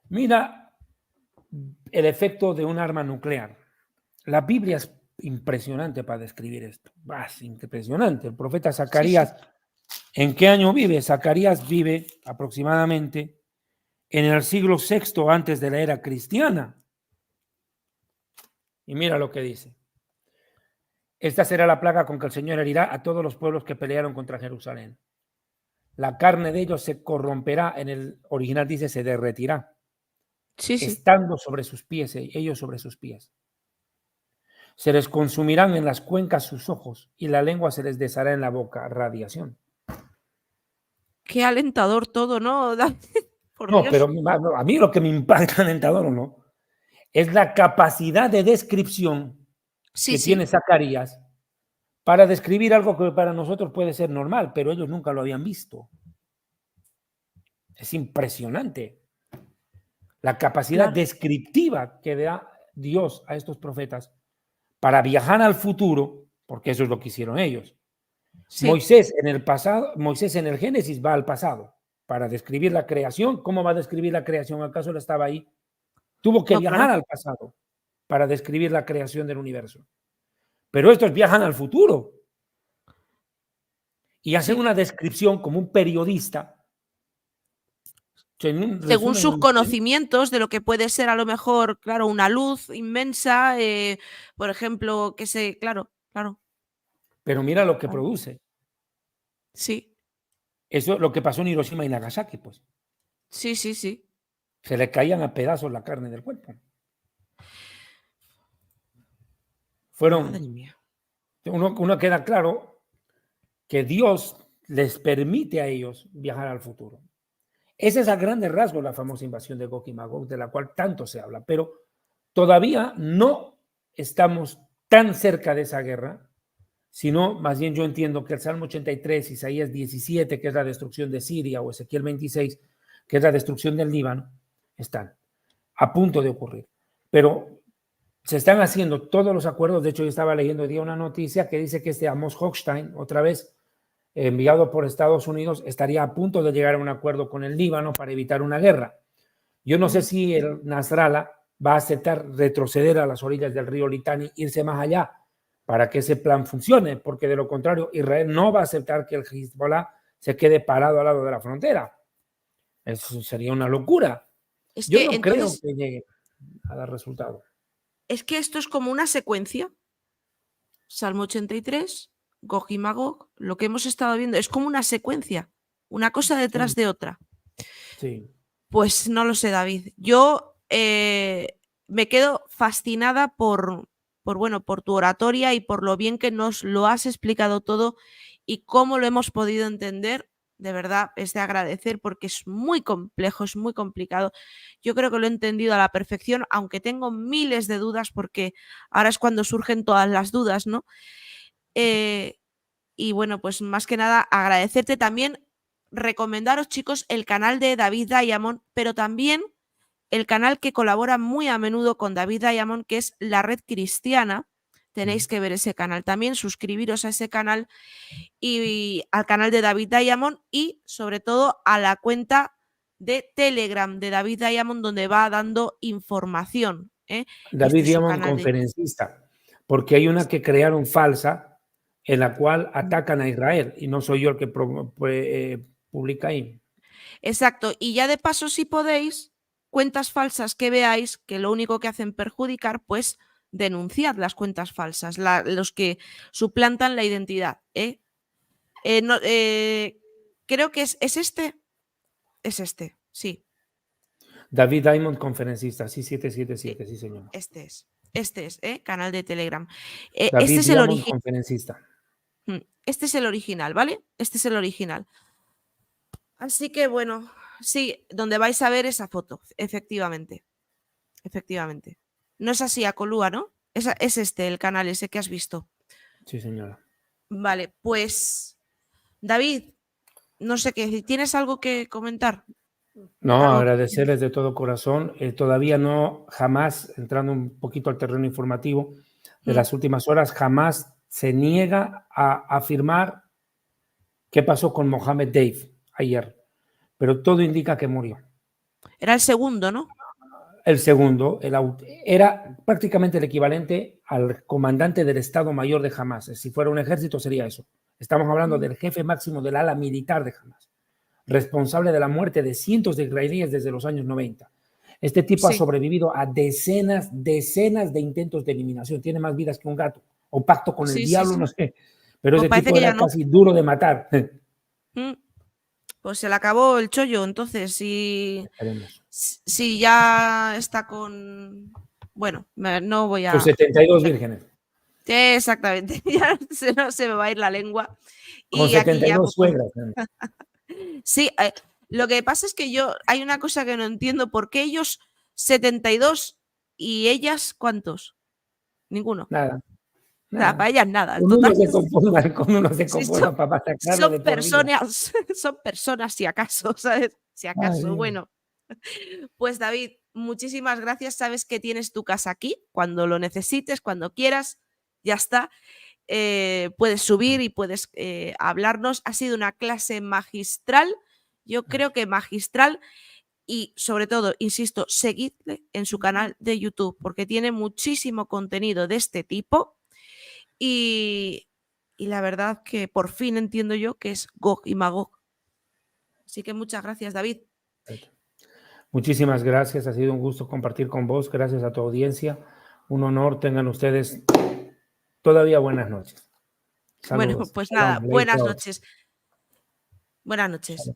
Mira el efecto de un arma nuclear. La Biblia es impresionante para describir esto. Es impresionante. El profeta Sí, sí. Zacarías, ¿en qué año vive? Zacarías vive aproximadamente en el siglo VI antes de la era cristiana. Y mira lo que dice. Esta será la plaga con que el Señor herirá a todos los pueblos que pelearon contra Jerusalén. La carne de ellos se corromperá, en el original dice se derretirá, Sí, sí. estando sobre sus pies, ellos sobre sus pies. Se les consumirán en las cuencas sus ojos y la lengua se les deshará en la boca. Radiación. Qué alentador todo, ¿no, David? Por No, pero Dios. a mí lo que me impacta, alentador o no, es la capacidad de descripción Sí, que tiene sí. Zacarías para describir algo que para nosotros puede ser normal, pero ellos nunca lo habían visto. Es impresionante la capacidad Claro. descriptiva que da Dios a estos profetas para viajar al futuro, porque eso es lo que hicieron ellos. Sí. Moisés en el pasado, Moisés en el Génesis va al pasado para describir la creación. ¿Cómo va a describir la creación? ¿Acaso él estaba ahí? Tuvo que No, viajar claro. al pasado para describir la creación del universo. Pero estos viajan al futuro y hacen Sí. una descripción como un periodista. En un Según resumen, sus conocimientos de lo que puede ser a lo mejor, claro, una luz inmensa, por ejemplo, que se claro, claro, pero mira lo que claro. produce. Sí. Eso es lo que pasó en Hiroshima y Nagasaki, pues. Sí, sí, sí. Se le caían a pedazos la carne del cuerpo. Madre Fueron, mía. uno queda claro que Dios les permite a ellos viajar al futuro. Ese es a grandes rasgos la famosa invasión de Gog y Magog, de la cual tanto se habla, pero todavía no estamos tan cerca de esa guerra, sino más bien yo entiendo que el Salmo 83, Isaías 17, que es la destrucción de Siria, o Ezequiel 26, que es la destrucción del Líbano, están a punto de ocurrir. Pero se están haciendo todos los acuerdos. De hecho, yo estaba leyendo hoy día una noticia que dice que este Amos Hochstein, otra vez enviado por Estados Unidos, estaría a punto de llegar a un acuerdo con el Líbano para evitar una guerra. Yo no sé Ujú. si el Nasrallah va a aceptar retroceder a las orillas del río Litani, irse más allá para que ese plan funcione, porque de lo contrario Israel no va a aceptar que el Hezbollah se quede parado al lado de la frontera. Eso sería una locura. Es Yo que no creo entonces, que llegue a dar resultado. es que esto es como una secuencia. Salmo 83, Gog y Magog, lo que hemos estado viendo, es como una secuencia, una cosa detrás Sí, de otra. sí. Pues no lo sé, David. Yo me quedo fascinada bueno, por tu oratoria y por lo bien que nos lo has explicado todo y cómo lo hemos podido entender. De verdad, es de agradecer porque es muy complejo, es muy complicado. Yo creo que lo he entendido a la perfección, aunque tengo miles de dudas porque ahora es cuando surgen todas las dudas, ¿no? Eh, y bueno, pues más que nada agradecerte también, recomendaros chicos el canal de David Diamond, pero también el canal que colabora muy a menudo con David Diamond, que es La Red Cristiana. Tenéis que ver ese canal también, suscribiros a ese canal y al canal de David Diamond y sobre todo a la cuenta de Telegram de David Diamond donde va dando información. David Este es su Diamond, canal de... conferencista, porque hay una que crearon falsa en la cual atacan a Israel y no soy yo el que publica ahí. Exacto. Y ya de paso, si podéis, cuentas falsas que veáis que lo único que hacen perjudicar, pues denunciad las cuentas falsas, los que suplantan la identidad. Creo que es este. Es este, sí. David Diamond, conferencista, sí, Sí, 777, sí, señor. este es. Este es, canal de Telegram. Este David es el Diamond, original. conferencista. Este es el original, ¿vale? Este es el original. Así que bueno, sí, donde vais a ver esa foto, efectivamente. Efectivamente. No es así, Acolúa, ¿no? Es este el canal ese que has visto. Sí, señora. Vale, pues David, no sé qué, ¿tienes algo que comentar? No, Algo agradecerles de todo corazón. Todavía no, jamás, entrando un poquito al terreno informativo de las últimas horas, jamás se niega a afirmar qué pasó con Mohamed Dave ayer, pero todo indica que murió. Era el segundo, ¿no? El segundo era prácticamente el equivalente al comandante del Estado Mayor de Hamas. Si fuera un ejército sería eso. Estamos hablando del jefe máximo del ala militar de Hamas, responsable de la muerte de cientos de israelíes desde los años 90. Este tipo ha Sí. sobrevivido a decenas de intentos de eliminación. Tiene más vidas que un gato. O pacto con el Sí, sí, diablo, sí. no sé. Pero Pues ese parece tipo que ya era no. casi duro de matar. Pues se le acabó el chollo, entonces, si ya está con... Bueno, no voy Sus a... 72 vírgenes. Exactamente, ya no se me va a ir la lengua. Con Y aquí ya, 72 pues, suegras. sí, lo que pasa es que hay una cosa que no entiendo, ¿por qué ellos 72 y ellas cuántos? Ninguno. Nada, O sea, para nada. ellas nada, Con uno se conforman, sí, son, para sacarlo son de por vida. personas, son personas si acaso, ¿sabes? Si Ay, acaso, Dios. bueno. Pues David, muchísimas gracias. Sabes que tienes tu casa aquí, cuando lo necesites, cuando quieras, ya está. Puedes subir y puedes hablarnos. Ha sido una clase magistral, yo creo que magistral, y sobre todo, insisto, seguidle en su canal de YouTube porque tiene muchísimo contenido de este tipo y la verdad que por fin entiendo yo que es Gog y Magog. Así que muchas gracias, David. Muchísimas gracias, ha sido un gusto compartir con vos, gracias a tu audiencia, un honor, tengan ustedes todavía buenas noches. Bueno, Saludos. pues nada, Shalom, buenas Leitzaot. noches. Buenas noches. Shalom.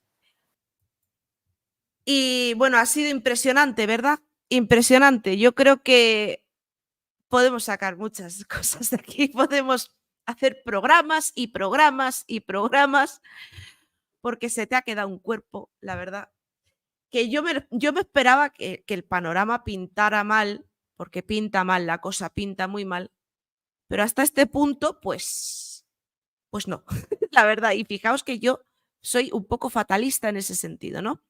Y bueno, ha sido impresionante, ¿verdad? Impresionante. Yo creo que podemos sacar muchas cosas de aquí. Podemos hacer programas y programas y programas porque se te ha quedado un cuerpo, la verdad. Que yo me esperaba que el panorama pintara mal, porque pinta mal, la cosa pinta muy mal. Pero hasta este punto, pues no, la verdad. Y fijaos que yo soy un poco fatalista en ese sentido, ¿no?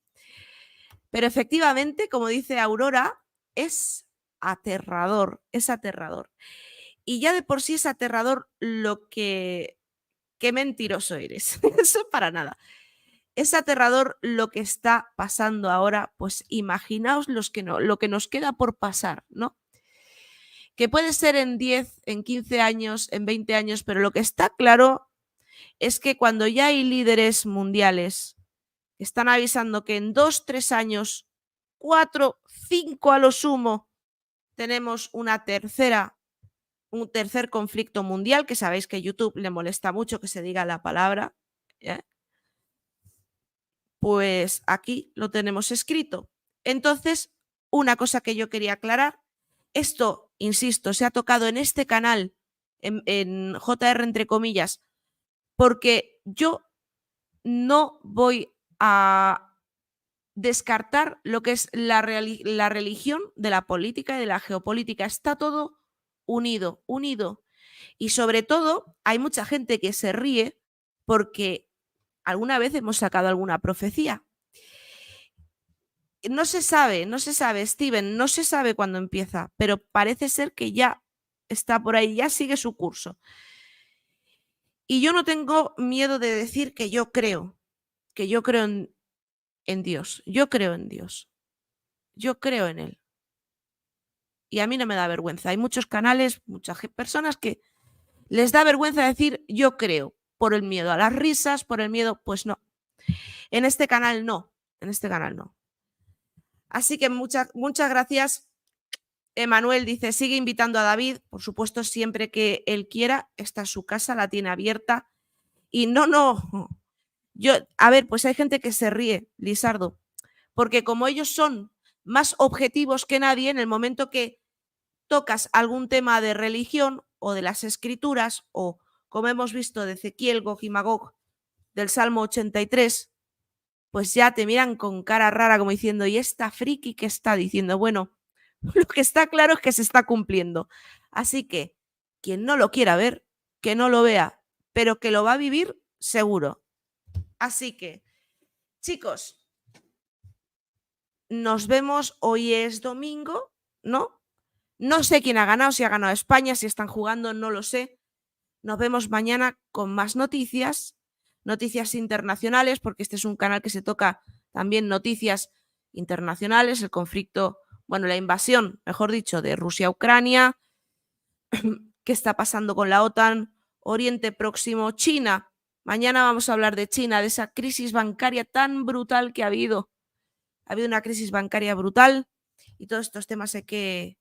Pero efectivamente, como dice Aurora, es aterrador, es aterrador. Y ya de por sí es aterrador lo que... Qué mentiroso eres. Eso para nada. Es aterrador lo que está pasando ahora, pues imaginaos lo que nos queda por pasar, ¿no? Que puede ser en 10, en 15 años, en 20 años, pero lo que está claro es que cuando ya hay líderes mundiales que están avisando que en 2, 3 años, 4, 5 a lo sumo, tenemos un tercer conflicto mundial, que sabéis que a YouTube le molesta mucho que se diga la palabra, ¿eh? Pues aquí lo tenemos escrito. Entonces, una cosa que yo quería aclarar, esto, insisto, se ha tocado en este canal, en JR entre comillas, porque yo no voy a descartar lo que es la religión de la política y de la geopolítica. Está todo unido, unido. Y sobre todo, hay mucha gente que se ríe porque alguna vez hemos sacado alguna profecía. No se sabe, Steven, no se sabe cuándo empieza, pero parece ser que ya está por ahí, ya sigue su curso. Y yo no tengo miedo de decir que yo creo en Dios, yo creo en Dios, yo creo en Él. Y a mí no me da vergüenza. Hay muchos canales, muchas personas que les da vergüenza decir yo creo, por el miedo a las risas, por el miedo, pues no. En este canal no, en este canal no. Así que muchas gracias. Emanuel dice, sigue invitando a David, por supuesto, siempre que él quiera, está en su casa, la tiene abierta. Y no, a ver, pues hay gente que se ríe, Lisardo, porque como ellos son más objetivos que nadie, en el momento que tocas algún tema de religión o de las escrituras, o como hemos visto de Ezequiel, Gog y Magog, del Salmo 83, pues ya te miran con cara rara como diciendo, ¿y esta friki qué está diciendo? Bueno, lo que está claro es que se está cumpliendo. Así que quien no lo quiera ver, que no lo vea, pero que lo va a vivir seguro. Así que, chicos, nos vemos. Hoy es domingo, ¿no? No sé quién ha ganado, si ha ganado España, si están jugando, no lo sé. Nos vemos mañana con más noticias internacionales, porque este es un canal que se toca también noticias internacionales, el conflicto, bueno, la invasión, mejor dicho, de Rusia a Ucrania, qué está pasando con la OTAN, Oriente Próximo, China. Mañana vamos a hablar de China, de esa crisis bancaria tan brutal que ha habido. Ha habido una crisis bancaria brutal y todos estos temas hay que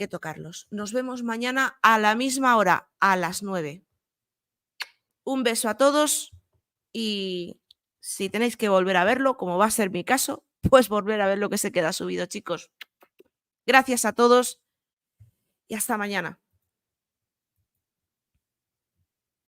tocarlos. Nos vemos mañana a la misma hora, a las 9. Un beso a todos y si tenéis que volver a verlo, como va a ser mi caso, pues volver a ver lo que se queda subido, chicos. Gracias a todos y hasta mañana.